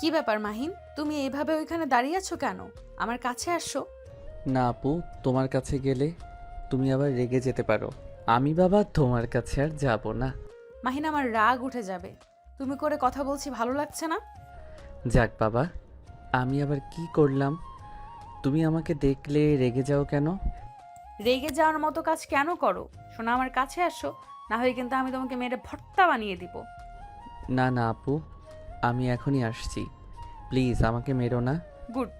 কি ব্যাপার মাহিন, তুমি এইভাবে ওইখানে দাঁড়িয়ে আছো কেন? আমার কাছে আসো। না আপু, তোমার কাছে গেলে তুমি আবার রেগে যেতে পারো। আমি বাবা তোমার কাছে আর যাব না। মাহিন, আমার রাগ উঠে যাবে। তুমি করে কথা বলছি, ভালো লাগছে না। যাক বাবা, আমি আবার কি করলাম? তুমি আমাকে দেখলে রেগে যাও কেন? রেগে যাওয়ার মতো কাজ কেন করো? শোনা, আমার কাছে আসো, না হয় কিন্তু আমি তোমাকে মেরে ভর্তা বানিয়ে দিব। না না আপু, আমি এখনই আসছি। প্লিজ আমাকে মেরো না। গুড।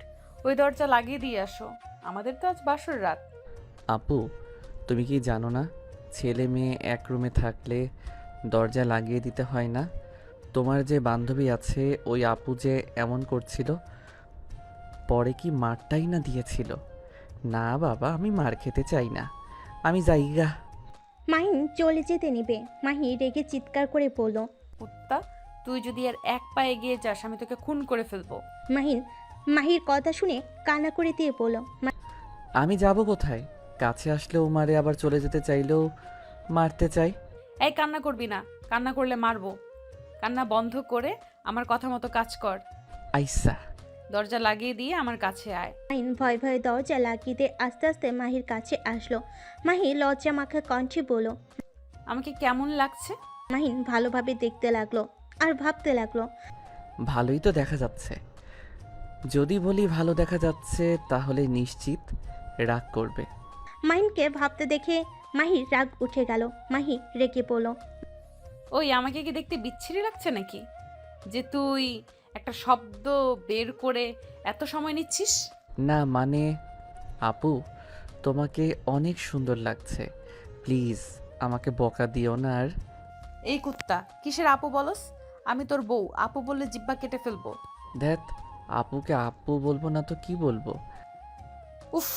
ওই দরজা লাগিয়ে দিয়ে আসো, আমাদের তো আজ বাসর রাত। আপু, তুমি কি জানো না, ছেলে মেয়ে এক রুমে থাকলে দরজা লাগিয়ে দিতে হয় না? তোমার যে বান্ধবী আছে ওই আপু যে এমন করছিল, পরে কি মারটাই না দিয়েছিল। না বাবা, আমি মার খেতে চাই না, আমি যাইগা। মাহিন চলে যেতে নিবে, মাহি রেগে চিৎকার করে বলল। কুত্তা, তুই যদি আর এক পা এগিয়ে যাস আমি তোকে খুন করে ফেলবো। মাহিন মাহির কথা শুনে কান্না করে দিয়ে বলল। আমি যাব কোথায়? কাছে আসলেও মারে, আবার চলে যেতে চাইলেও মারতে চাই। এই কান্না করবি না, কান্না করলে মারবো। কান্না বন্ধ করে আমার কথা মতো কাজ কর। আইসা। দরজা লাগিয়ে দিয়ে আমার কাছে আয়। মাহিন ভয় ভয়ে দরজা লাগিয়ে দিয়ে আস্তে আস্তে মাহির কাছে আসলো। মাহি লজ্জা মাখা কণ্ঠে বলল। আমাকে কেমন লাগছে? মাহিন ভালোভাবে দেখতে লাগলো আর ভাবতে লাগলো। ভালোই তো দেখা যাচ্ছে। যদি বলি ভালো দেখা যাচ্ছে তাহলে নিশ্চিত রাগ করবে। মাহিনকে ভাবতে দেখে মাহির রাগ উঠে গেল। মাহি রেগে বলল। ওই, আমাকে কি দেখতে বিচ্ছিরি লাগছে নাকি, যে তুই একটা শব্দ বের করে এত সময় নিচ্ছিস? না মানে, আপু তোমাকে অনেক সুন্দর লাগছে। প্লিজ আমাকে বকা দিও না আর। এই কুত্তা, কিসের আপু বলস? আমি তোর বউ, আপু বললে জিব্বা কেটে ফেলবো। ধ্যাত, আপুকে আপু বলবো না তো কি বলবো? উফ,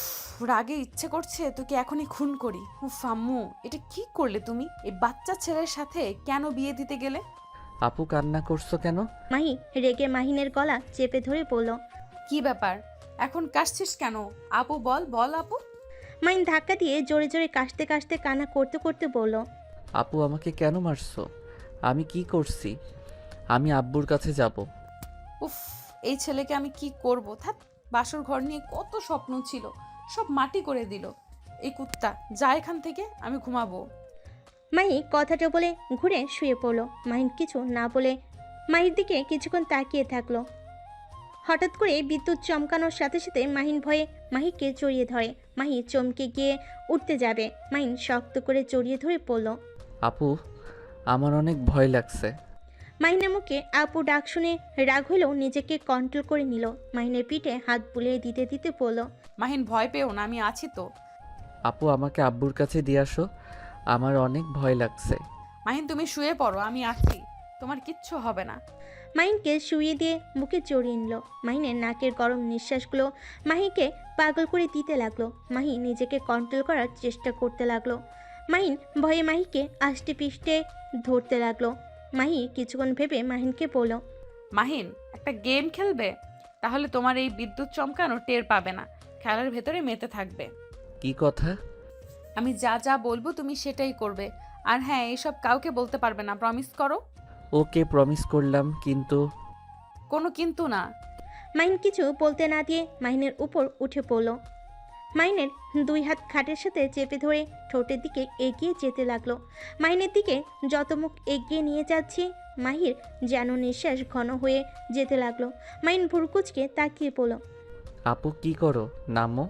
রাগে ইচ্ছে করছে তোকে এখনই খুন করি। উফ আম্মু, এটা কি করলে তুমি? এই বাচ্চা ছেলের সাথে কেন বিয়ে দিতে গেলে? আপু কান্না করছো কেন? মাহি রেগে মাহিনের গলা চেপে ধরে বলল। কি ব্যাপার, এখন কাশছিস কেন? আপু বল, বল আপু। মাহিন ধাক্কা দিয়ে জোরে জোরে কাশতে কাশতে কান্না করতে করতে বলল। আপু আমাকে কেন মারছো? আমি কি করছি? আমি আব্বুর কাছে যাব। উফ, এই ছেলেকে আমি কি করব? থাক, বাসর ঘর নিয়ে কত স্বপ্ন ছিল, সব মাটি করে দিল। এই কুত্তা, যা এখান থেকে, আমি ঘুমাবো। মাহি কথাটা বলে ঘুরে শুয়ে পড়ল। মাহিন কিছু না বলে মাহির দিকে কিছুক্ষণ তাকিয়ে থাকলো। হঠাৎ করে বিদ্যুৎ চমকানোর সাথে সাথে মাহিন ভয়ে মাহিকে জড়িয়ে ধরে। মাহি চমকে গিয়ে উঠতে যাবে, মাহিন শক্ত করে জড়িয়ে ধরে পড়ল। আপু, আমার অনেক ভয় লাগছে। মাহিনের মুখে আপু ডাক শুনে রাগ হলেও নিজেকে কন্ট্রোল করে নিল। মাহিনের পিঠে হাত বুলিয়ে দিতে দিতে পড়ল। মাহিন, ভয় পেও না, আমি আছি তো। আপু আমাকে আব্বুর কাছে দিয়ে আসো, আমার অনেক ভয় লাগছে। মাহিন, তুমি শুয়ে পড়ো, আমি আছি, তোমার কিচ্ছু হবে না। মাহিনকে শুইয়ে দিয়ে বুকে জড়িয়ে নিল। মাহিনের নাকের গরম নিঃশ্বাসগুলো মাহিকে পাগল করে দিতে লাগলো। মাহি নিজেকে কন্ট্রোল করার চেষ্টা করতে লাগলো। মাহিন ভয়ে মাহিকে আষ্টে পিষ্টে ধরতে লাগলো। মাহি কিছুক্ষণ ভেবে মাহিনকে বলল। মাহিন, একটা গেম খেলবে? তাহলে তোমার এই বিদ্যুৎ চমকানো টের পাবে না, খেলার ভেতরে মেতে থাকবে। কি কথা? আমি যা যা বলবো তুমি সেটাই করবে। আর হ্যাঁ, এসব কাউকে বলতে পারবে না, প্রমিস করো। ওকে, প্রমিস করলাম, কিন্তু কোনো কিন্তু না। মাহিন কিছু বলতে না দিয়ে মাহিনের উপর উঠে পড়ল। মাহিনের দুই হাত খাটের সাথে চেপে ধরে ঠোঁটের দিকে এগিয়ে যেতে লাগলো। মাহিনের দিকে যত মুখ এগিয়ে নিয়ে যাচ্ছে মাহির যেন নিঃশ্বাস ঘন হয়ে যেতে লাগলো। মাহিন ভুরকুচকে তাকিয়ে পড়ল। আপু কি করো? নামো,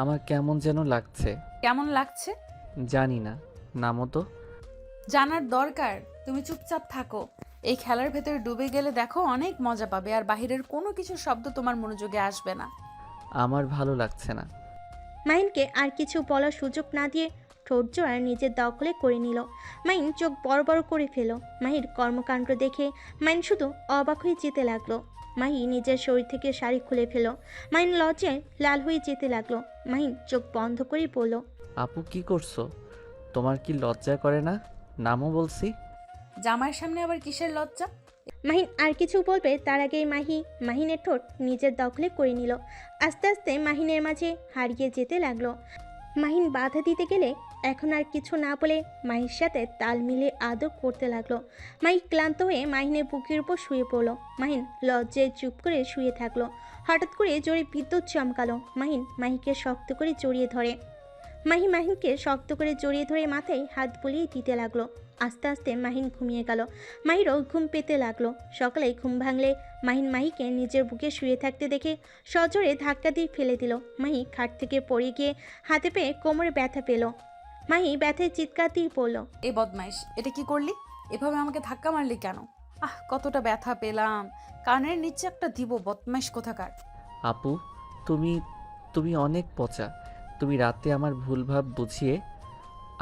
আমার কেমন যেন লাগছে। কেমন লাগছে? জানি না, নামো তো। জানার দরকার? তুমি চুপচাপ থাকো। এই খেলার ভেতরে ডুবে গেলে দেখো অনেক মজা পাবে, আর বাহিরের কোনো কিছু শব্দ তোমার মনোযোগে আসবে না। আমার ভালো লাগছে না। মাহিনকে আর কিছু বলার সুযোগ না দিয়ে ঠোঁট জোড়া নিজের দখলে করে নিল। মাহিন চোখ বড় বড় করে ফেল। মাহির কর্মকাণ্ড দেখে মাহিন শুধু অবাক হয়ে যেতে লাগলো। মাহি নিজের শরীর থেকে শাড়ি খুলে ফেল। মাহিন লজ্জায় লাল হয়ে যেতে লাগলো। মাহিন চোখ বন্ধ করে বলল। আপু কি করছো? তোমার কি লজ্জা করে না? নামও বলছি। জামাইয়ের সামনে আবার কিসের লজ্জা? মাহিন আর কিছু বলবে তার আগেই মাহিনের ঠোঁট নিজের দখলে করে নিল। আস্তে আস্তে মাহিনের মাঝে হারিয়ে যেতে লাগলো। মাহিন বাধা দিতে গেলে এখন আর কিছু না বলে মাহির সাথে তাল মিলিয়ে আদর করতে লাগলো। মাহি ক্লান্ত হয়ে মাহিনের বুকের উপর শুয়ে পড়লো। মাহিন লজ্জায় চুপ করে শুয়ে থাকলো। হঠাৎ করে জোরে বিদ্যুৎ চমকালো। মাহিকে শক্ত করে জড়িয়ে ধরে। মাহিনকে শক্ত করে জড়িয়ে ধরে মাথায় হাত বুলিয়ে দিতে লাগলো। আস্তে আস্তে মাহিন ঘুমিয়ে গেল। মাহিরও ঘুম পেতে লাগলো। সকালে ঘুম ভাঙলে মাহিকে নিজের বুকে শুয়ে থাকতে দেখে সজোরে ধাক্কা দিয়ে ফেলে দিল। মাহি খাট থেকে পড়ে গিয়ে হাতে পেয়ে কোমরে ব্যথা পেল। মাহি ব্যথায় চিৎকার দিয়ে পড়ল। এই বদমাইশ, এটা কি করলি? এভাবে আমাকে ধাক্কা মারলি কেন? কতটা ব্যথা পেলাম। কানের নিচে একটা দিব, বদমাইশ কোথাকার। আপু, তুমি তুমি অনেক পচা। তুমি রাতে আমার ভুল ভাব বুঝিয়ে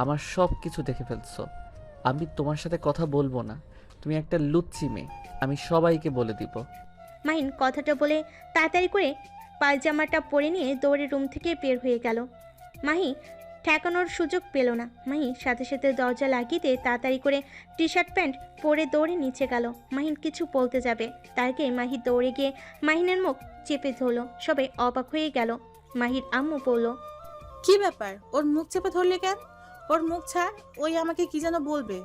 আমার সব কিছু দেখে ফেলছো। আমি তোমার সাথে কথা বলবো না। তুমি একটা লুচ্চি মেয়ে, আমি সবাইকে বলে দিব। মাহিন কথাটা বলে তাড়াতাড়ি করে পায়জামাটা পরে নিয়ে দৌড়ে রুম থেকে বের হয়ে গেল। মাহি ঠেকানোর সুযোগ পেল না। মাহি সাথে সাথে দরজা লাগিয়ে দিয়ে তাড়াতাড়ি করে টি শার্ট প্যান্ট পরে দৌড়ে নিচে গেল। মাহিন কিছু বলতে যাবে, তার আগে মাহি দৌড়ে গিয়ে মাহিনের মুখ চেপে ধরলো। সবাই অবাক হয়ে গেল। মাহির আম্মু বলল, কি ব্যাপার? ওর মুখ চেপে ধরলে কেন? ওর মুখ ছাড়, ওই আমাকে কি যেন বলবে।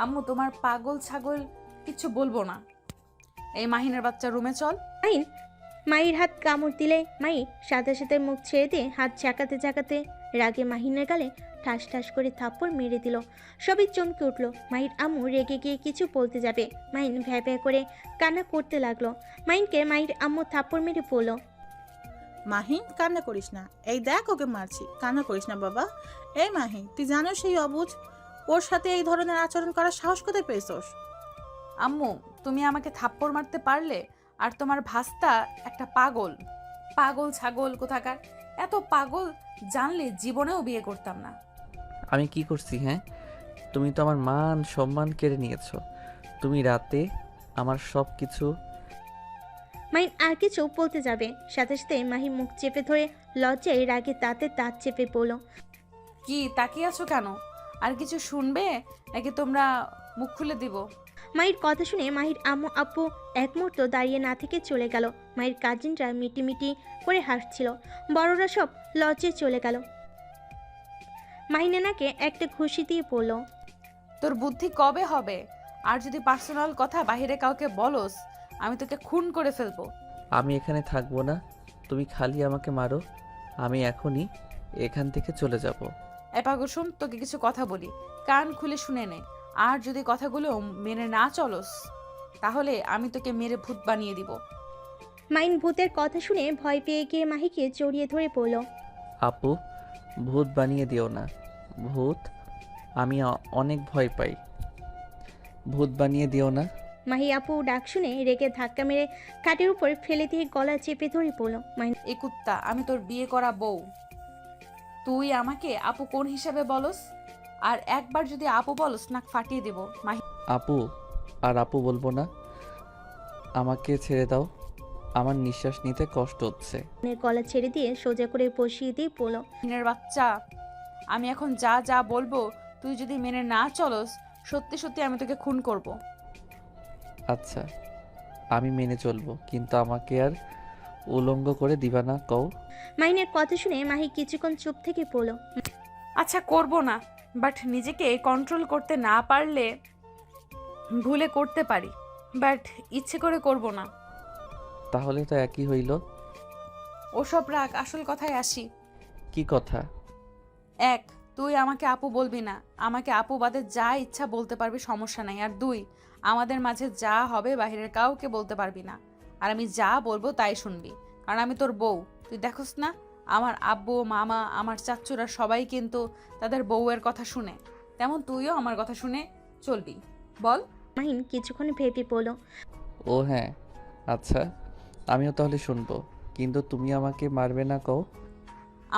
আম্মু, তোমার পাগল ছাগল কিছু বলবো না। এই মাহিনের বাচ্চা, রুমে চল। মাহির হাত কামড় দিলে মাহি সাথে সাথে মুখ ছেড়ে দিয়ে হাত ঝাঁকাতে ঝাঁকাতে রাগে মাহিনের গালে ঠাস ঠাস করে থাপ্পড় মেরে দিল। সবই চমকে উঠল। মাহির আম্মু রেগে গিয়ে কিছু বলতে যাবে, মাহিন ভ্যা ভ্যা করে কান্না করতে লাগলো। মাহিনকে মাহির আম্মু থাপ্পড় মেরে বলল, মাহিন, কান্না করিস না। এই দেখ, ওকে মারছি, কান্না করিস না বাবা। এই মাহি, তুই জানো সেই অবুঝ, ওর সাথে এই ধরনের আচরণ করার সাহস কোথায় পেয়েছস? আম্মু, তুমি আমাকে থাপ্পড় মারতে পারলে? আর তোমার ভাস্তা একটা পাগল, পাগল ছাগল কোথাকার। এত পাগল জানলে জীবনেও বিয়ে করতাম না। আমি কি করছি? হ্যাঁ, তুমি তো আমার মান সম্মান কেড়ে নিয়েছো। তুমি রাতে আমার সব কিছু। মাহিন আর কিছু বলতে যাবে, সাথে সাথে মাহি মুখ চেপে ধরে লজ্জায় রাগে দাঁতে দাঁত চেপে পড়ল। কি তাকিয়ে আছো কেন? আর কিছু শুনবে নাকি তোমরা মুখ খুলে দিব? মাহির কথা শুনে মাহির আম্মু আব্বু এক মুহূর্ত দাঁড়িয়ে না থেকে চলে গেল। মাহির কাজিনরা মিটিমিটি করে হাসছিল। বড়রা সব লজ্জায় চলে গেল। মাহিনানাকে একটা ঘুষি দিয়ে পড়ল, তোর বুদ্ধি কবে হবে? আর যদি পার্সোনাল কথা বাইরে কাউকে বলস, আমি তোকে খুন করে ফেলবো। আমি এখানে থাকবো না, তুমি খালি আমাকে মারো। আমি এখনই এখান থেকে চলে যাব। এপাগসুম, তোকে কিছু কথা বলি, কান খুলে শুনে নে। আর যদি কথাগুলো মেনে না চলস, তাহলে আমি তোকে মেরে ভূত বানিয়ে দিব। মাহিন ভূতের কথা শুনে ভয় পেয়ে গিয়ে মাহিকে জড়িয়ে ধরে পড়ল। আপু, ভূত বানিয়ে দিও না। ভূত, আমি অনেক ভয় পাই। ভূত বানিয়ে দিও না। মাহি আপু ডাক শুনে রেগে ধাক্কা মেরে খাটের উপর ফেলে দিয়ে গলা চেপে ধরে পড়ল। মাহিন এ কুত্তা, আমি তোর বিয়ে করা বউ। তুই আমাকে আপু কোন হিসাবে বলস? আর একবার যদি আপু বলস, নাক ফাটিয়ে দেব। মাহি, আপু, আর আপু বলবো না। আমাকে ছেড়ে দাও, আমার নিঃশ্বাস নিতে কষ্ট হচ্ছে। গলা ছেড়ে দিয়ে সোজা করে বসিয়ে দিয়ে পড়ল। মাহিনের বাচ্চা, আমি এখন যা যা বলবো তুই যদি মেনে না চলস, সত্যি সত্যি আমি তোকে খুন করব। আচ্ছা, আমি মেনে চলবো, কিন্তু আমাকে আর উলঙ্গ করে দিবা না কও। মাহিনের কথা শুনে মাহি কিছুক্ষণ চুপ থেকে পড়ল। আচ্ছা, করব না, বাট নিজেকে কন্ট্রোল করতে না পারলে ভুলে করতে পারি, বাট ইচ্ছে করে করব না। তাহলে তো একই হইল। ওসব রাখ, আসল কথায় আসি। কি কথা? এক, তুই আমাকে আপু বলবি না। আমাকে আপু বাদে যা ইচ্ছা বলতে পারবি, সমস্যা নাই। আর দুই, আমাদের মাঝে যা হবে বাহিরের কাউকে বলতে পারবি না। আর আমি যা বলবো তাই শুনবি, কারণ আমি তোর বউ। তুই দেখোস না, আমার আব্বু, মামা, আমার চাচ্চুরা সবাই কিন্তু তাদের বউয়ের কথা শুনে, তেমন তুইও আমার কথা শুনে চলবি। বল। মাহিন কিছুক্ষণ ভেবে পড়ল। ও হ্যাঁ, আচ্ছা, আমিও তাহলে শুনবো, কিন্তু তুমি আমাকে মারবে না কও।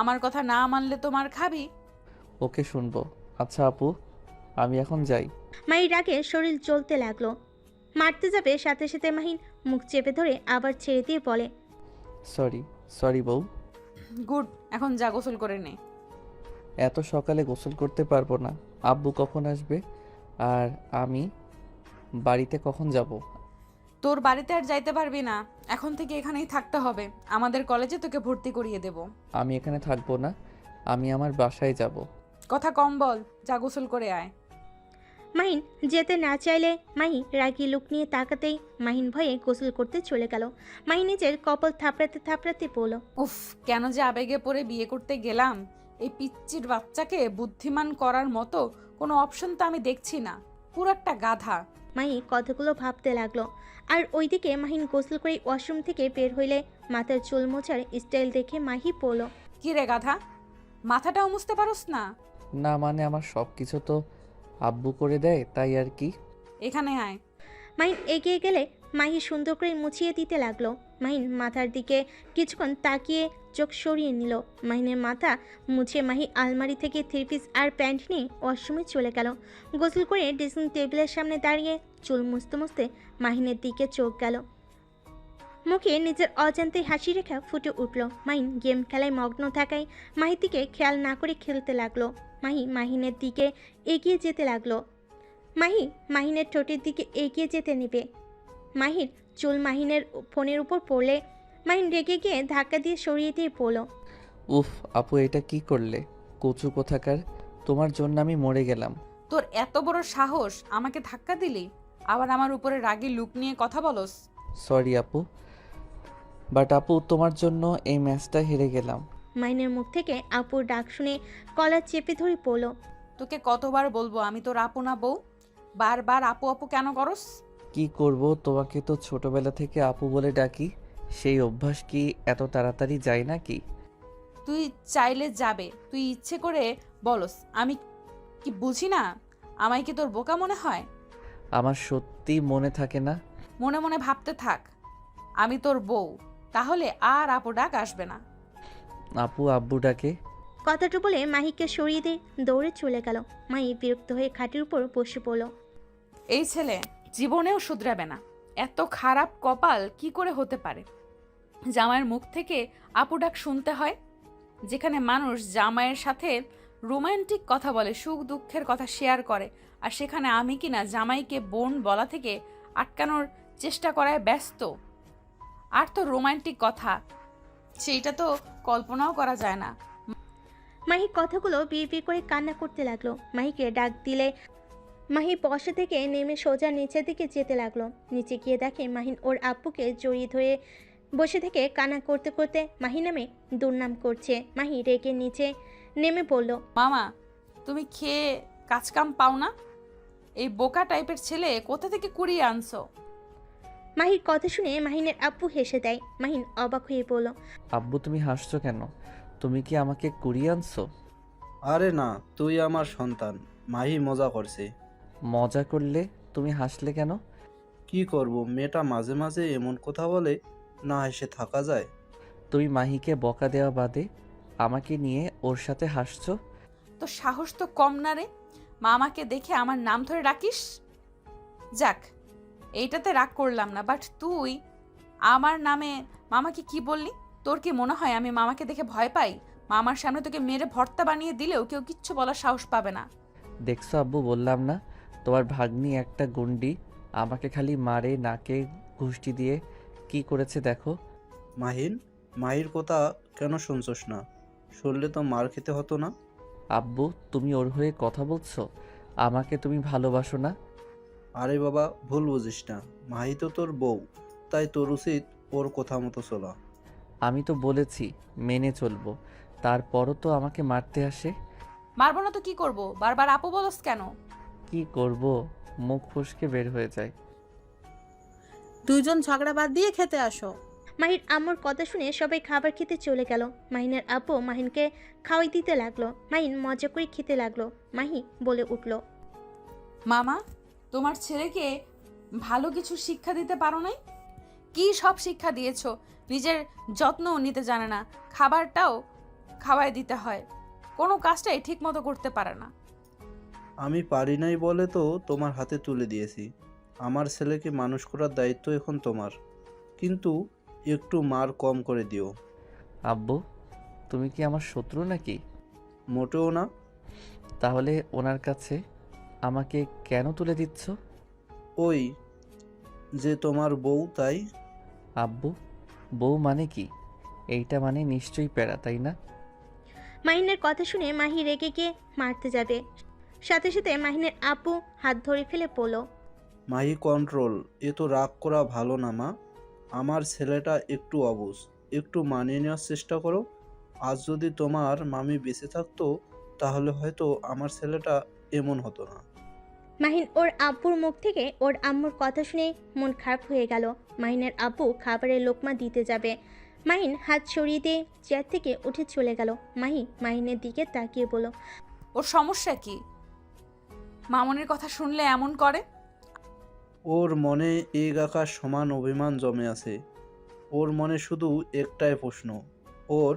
আমার কথা না মানলে তো মার খাবি। ওকে, শুনবো। আচ্ছা আপু, আমি এখন যাই। মাহির রাগে শরীর জ্বলতে লাগলো। মারতে যাবে, সাথে সাথে মাহিন মুখ চেপে ধরে আবার ছেড়ে দিয়ে বলে, সরি সরি বউ। গুড, এখন যা, গোসল করে নে। এত সকালে গোসল করতে পারবো না। আব্বু কখন আসবে? আর আমি বাড়িতে কখন যাব? তোর বাড়িতে আর যাইতে পারবি না, এখন থেকে এখানেই থাকতে হবে। আমাদের কলেজে তোকে ভর্তি করিয়ে দেব। আমি এখানে থাকবো না, আমি আমার বাসায় যাব। কথা কম বল, যা গোসল করে আয়। মাহিন যেতে না চাইলে মাহি রাগী লুক নিয়ে তাকাতেই মাহিন ভয়ে গোসল করতে চলে গেল। মাহি নিজের কপাল থাপড়াতে থাপড়াতে বলল, উফ, কেন যে আবেগে পড়ে বিয়ে করতে গেলাম। এই পিচ্চির বাচ্চাকে বুদ্ধিমান করার মতো কোনো অপশন তো আমি দেখছি না, পুরো একটা গাধা। মাহি কথাগুলো ভাবতে লাগলো। আর ওইদিকে মাহিন গোসল করে ওয়াশরুম থেকে বের হইলে মাথার চুল মোছার স্টাইল দেখে মাহি বলল, কি রে গাধা, মাথাটাও মুছতে পারোস না? না মানে আমার সব কিছু তো আব্বু করে দেয়, তাই আর কি। এখানে আয়। মাহিন এগিয়ে গেলে মাহি সুন্দর করে মুছিয়ে দিতে লাগলো। মাহিন মাথার দিকে কিছুক্ষণ তাকিয়ে চোখ সরিয়ে নিল। মাহিনের মাথা মুছে মাহি আলমারি থেকে থ্রি পিস আর প্যান্ট নিয়ে ওয়াশরুমে চলে গেল। গোসল করে ড্রেসিং টেবিলের সামনে দাঁড়িয়ে চুল মুছতে মুছতে মাহিনের দিকে চোখ গেল। মুখে নিজের অজান্তে হাসি রেখা ফুটে উঠল। মাহিন গেম খেলায় মগ্ন থাকায় মাহির দিকে খেয়াল না করে খেলতে লাগলো। মাহি মাহিনের দিকে এগিয়ে যেতে লাগলো। মাহিনের ঠোঁটের দিকে এগিয়ে যেতে নেবে। মাহির চুল মাহিনের ফোনের উপর পড়লে মাহিন রেগে গিয়ে ধাক্কা দিয়ে সরিয়ে দিয়ে পড়ল, উফ আপু, এটা কি করলে? কচু কোথাকার, তোমার জন্য আমি মরে গেলাম। তোর এত বড় সাহস, আমাকে ধাক্কা দিলি, আবার আমার উপরে রাগী লুক নিয়ে কথা বলস। সরি আপু, বাট আপু তোমার জন্য এই ম্যাচটা হেরে গেলাম। মাহিনের মুখ থেকে আপুর ডাক শুনে কলার চেপে ধরে পড়ল, তোকে কতবার বলবো আমি তোর আপু না বউ? বারবার আপু আপু কেন করস? কি করব, তোমাকে তো ছোটবেলা থেকে আপু বলে ডাকি, সেই অভ্যাস কি এত তাড়াতাড়ি যায় নাকি? তুই চাইলে যাবে, তুই ইচ্ছে করে বলস, আমি কি বুঝি না? আমায় কি তোর বোকা মনে হয়? আমার সত্যি মনে থাকে না। মনে মনে ভাবতে থাক, আমি তোর বউ, তাহলে আর আপু ডাক আসবে না। আপু আব্বু ডাকে। কথাটা বলে মাহিকে সরিয়ে দিয়ে দৌড়ে চলে গেল। মাহি বিরক্ত হয়ে খাটের উপর বসে পড়ল। এই ছেলে জীবনেও শুধরাবে না। এত খারাপ কপাল কি করে হতে পারে জামাইয়ের মুখ থেকে আপু ডাক শুনতে হয়? যেখানে মানুষ জামাইয়ের সাথে রোমান্টিক কথা বলে, সুখ দুঃখের কথা শেয়ার করে, আর সেখানে আমি কিনা জামাইকে বোন বলা থেকে আটকানোর চেষ্টা করায় ব্যস্ত। আর তো রোমান্টিক কথা, সেইটা তো কল্পনাও করা যায় না। মাহি কথাগুলো বিয়ে বিয়ে করে কান্না করতে লাগলো। মাহিকে ডাক দিলে মাহি বসা থেকে নেমে সোজা নিচের দিকে যেতে লাগলো। নিচে গিয়ে দেখে মাহিন ওর আব্বুকে জড়িয়ে ধরে বসে থেকে কান্না করতে করতে মাহি নামে দুর্নাম করছে। মাহি রেগে নিচে নেমে পড়ল, মামা, তুমি খেয়ে কাজকাম পাও না? এই বোকা টাইপের ছেলে কোথা থেকে কুড়িয়ে আনছো? মাহির কথা শুনে মাহিনের আব্বু হেসে দেয়। মাহিন অবাক হয়ে বলল, আব্বু তুমি হাসছো কেন? তুমি কি আমাকে কুড়িয়ে আনছো? আরে না, তুই আমার সন্তান। মাহি মজা করছে। মজা করলে তুমি হাসলে কেন? কি করব, মেয়েটা মাঝে মাঝে এমন কথা বলে, না হেসে থাকা যায়? তুমি মাহিকে বকা দেওয়া বাদে আমাকে নিয়ে ওর সাথে হাসছো। তো সাহস তো কম না রে, মামাকে দেখে আমার নাম ধরে ডাকিস। যাক, এইটাতে রাগ করলাম না, বাট তুই আমার নামে মামাকে কি বললি? তোর কি মনে হয় আমি মামাকে দেখে ভয় পাই? মামার সামনে তোকে মেরে ভর্তা বানিয়ে দিলেও কেউ কিচ্ছু বলার সাহস পাবে না। দেখছো আব্বু, বললাম না তোমার ভাগ্নি একটা গুন্ডি, আমাকে খালি মারে, নাকে ঘুষটি দিয়ে কি করেছে দেখো। মাহির কথা কেন শুনছস না? শুনলে তো মার খেতে হতো না। আব্বু তুমি ওর হয়ে কথা বলছো? আমাকে তুমি ভালোবাসো না? আরে বাবা, ভুল বুঝিস না। মাহি তো তোর বউ, তাই তোর উচিত ওর কথা মতো চলা। আমি তো বলেছি মেনে চলবো, তারপরও তো আমাকে মারতে আসে। মারবো না তো কি করব? বারবার আপু বলস কেন? কি করব, মুখ ফসকে বের হয়ে যায়। দুইজন ঝগড়া বাদ দিয়ে খেতে আসো। মাহির আম্মুর কথা শুনে সবাই খাবার খেতে চলে গেল। মাহিনের আব্বু মাহিনকে খাওয়াই দিতে লাগলো। মাহিন মজা করে খেতে লাগলো। মাহি বলে উঠল, মামা, তোমার ছেলেকে ভালো কিছু শিক্ষা দিতে পারো নাই? কি সব শিক্ষা দিয়েছো? নিজের যত্নও নিতে জানে না, খাবারটাও খাওয়ায় দিতে হয়, কোনো কাজটাই ঠিক মতো করতে পারে না। আমি পারি নাই বলে তো তোমার হাতে তুলে দিয়েছি। আমার ছেলেকে মানুষ করার দায়িত্ব এখন তোমার, কিন্তু একটু মার কম করে দিও। আব্বু তুমি কি আমার শত্রু নাকি? মোটেও না। তাহলে ওনার কাছে আমাকে কেন তুলে দিচ্ছ? ওই যে তোমার বউ, তাই। আব্বু বউ মানে কি? এইটা মানে নিশ্চয়ই প্যারা, তাই না? মাহিনের কথা শুনে মাহি রেগে গিয়ে মারতে যাবে, সাথে সাথে মাহিনের আপু হাত ধরে ফেলে পড়ল। মাহি কন্ট্রোল, এ তো রাগ করা ভালো না মা। আমার ছেলেটা একটু অবুঝ, একটু মানিয়ে নেওয়ার চেষ্টা করো। আজ যদি তোমার মামি বেঁচে থাকতো তাহলে হয়তো আমার ছেলেটা এমন হতো না। মাহিন ওর আব্বুর মুখ থেকে ওর আম্মুর কথা শুনে মন খারাপ হয়ে গেল। মাহিনের আব্বু খাবারের লোকমা দিতে যাবে, মাহিন হাত সরিয়ে দিয়ে চেয়ার থেকে উঠে চলে গেল। মাহিনের দিকে তাকিয়ে বলল, ওর সমস্যা কি? মামনির কথা শুনলে এমন করে? ওর মনে এক আকাশ সমান অভিমান জমে আছে। ওর মনে শুধু একটাই প্রশ্ন, ওর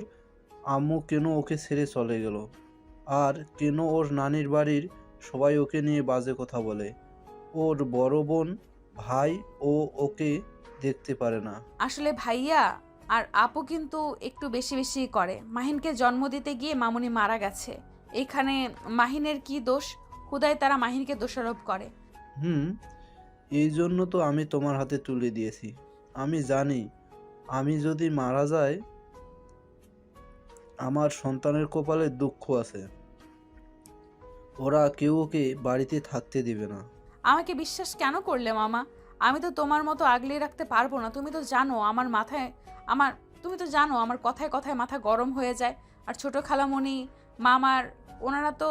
আম্মু কেন ওকে ছেড়ে চলে গেল, আর কেন ওর নানির বাড়ির সবাই ওকে নিয়ে বাজে কথা বলে। ওর বড় বোন ভাই ও ওকে দেখতে পারে না। আসলে ভাইয়া আর আপু কিন্তু একটু বেশি বেশি করে। মাহিনকে জন্ম দিতে গিয়ে মামুনি মারা গেছে, এখানে মাহিনের কি দোষ? হুদায় তারা মাহিনকে দোষারোপ করে। এই জন্য তো আমি তোমার হাতে তুলে দিয়েছি। আমি জানি আমি যদি মারা যাই আমার সন্তানের কপালে দুঃখ আছে, ওরা কেউ ওকে বাড়িতে থাকতে দিবে না। আমাকে বিশ্বাস কেন করলে মামা? আমি তো তোমার মতো আগলে রাখতে পারবো না। তুমি তো জানো আমার কথায় কথায় মাথা গরম হয়ে যায়। আর ছোট খালামণি মামার ওনারা তো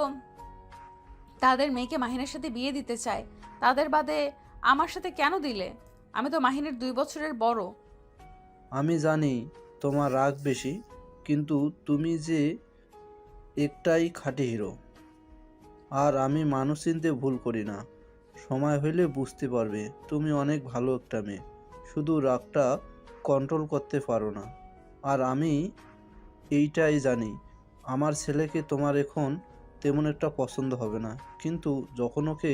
তাদের মেয়েকে মাহিনের সাথে বিয়ে দিতে চায়। তাদের বাদে আমার সাথে কেন দিলে? আমি তো মাহিনের 2 বছরের বড়। আমি জানি তোমার রাগ বেশি, কিন্তু তুমি যে একটাই খাঁটি হিরো। আর আমি মানুষ চিনতে ভুল করি না। সময় হইলে বুঝতে পারবে তুমি অনেক ভালো একটা মেয়ে, শুধু রাগটা কন্ট্রোল করতে পারো না। আর আমি এইটাই জানি আমার ছেলেকে তোমার এখন তেমন একটা পছন্দ হবে না, কিন্তু যখন ওকে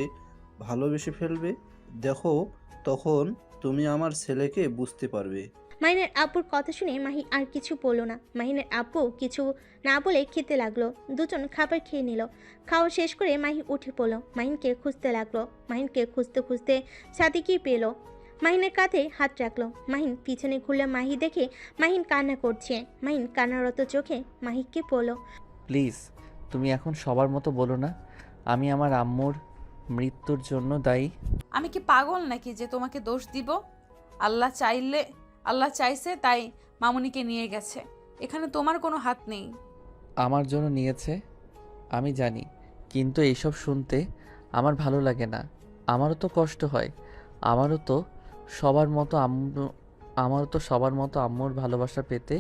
ভালোবেসে ফেলবে দেখো, তখন তুমি আমার ছেলেকে বুঝতে পারবে। মাহিনের আব্বুর কথা শুনে মাহি আর কিছু বলল না। মাহিনের আব্বু কিছু না বলে খেতে লাগলো। দুজন খাবার খেয়ে নিল। খাওয়া শেষ করে মাহি উঠে পড়ল, মাহিনকে খুঁজতে লাগলো। মাহিনকে খুঁজতে খুঁজতে ছাদে গিয়ে পেল। মাহিনের কাঁধে হাত রাখলো। মাহিন পিছনে ঘুরলে মাহি দেখে মাহিন কান্না করছে। মাহিন কান্নারত চোখে মাহিকে বলল, প্লিজ তুমি এখন সবার মতো বলো না আমি আমার আম্মুর মৃত্যুর জন্য দায়ী। আমি কি পাগল নাকি যে তোমাকে দোষ দিব? আল্লাহ চাইছে তাই মামুনিকে নিয়ে গেছে, এখানে তোমার কোনো হাত নেই। আমার জন্য নিয়েছে আমি জানি, কিন্তু এইসব শুনতে আমার ভালো লাগে না। আমারও তো কষ্ট হয়, আমারও তো সবার মতো আম্মুর ভালোবাসা পেতে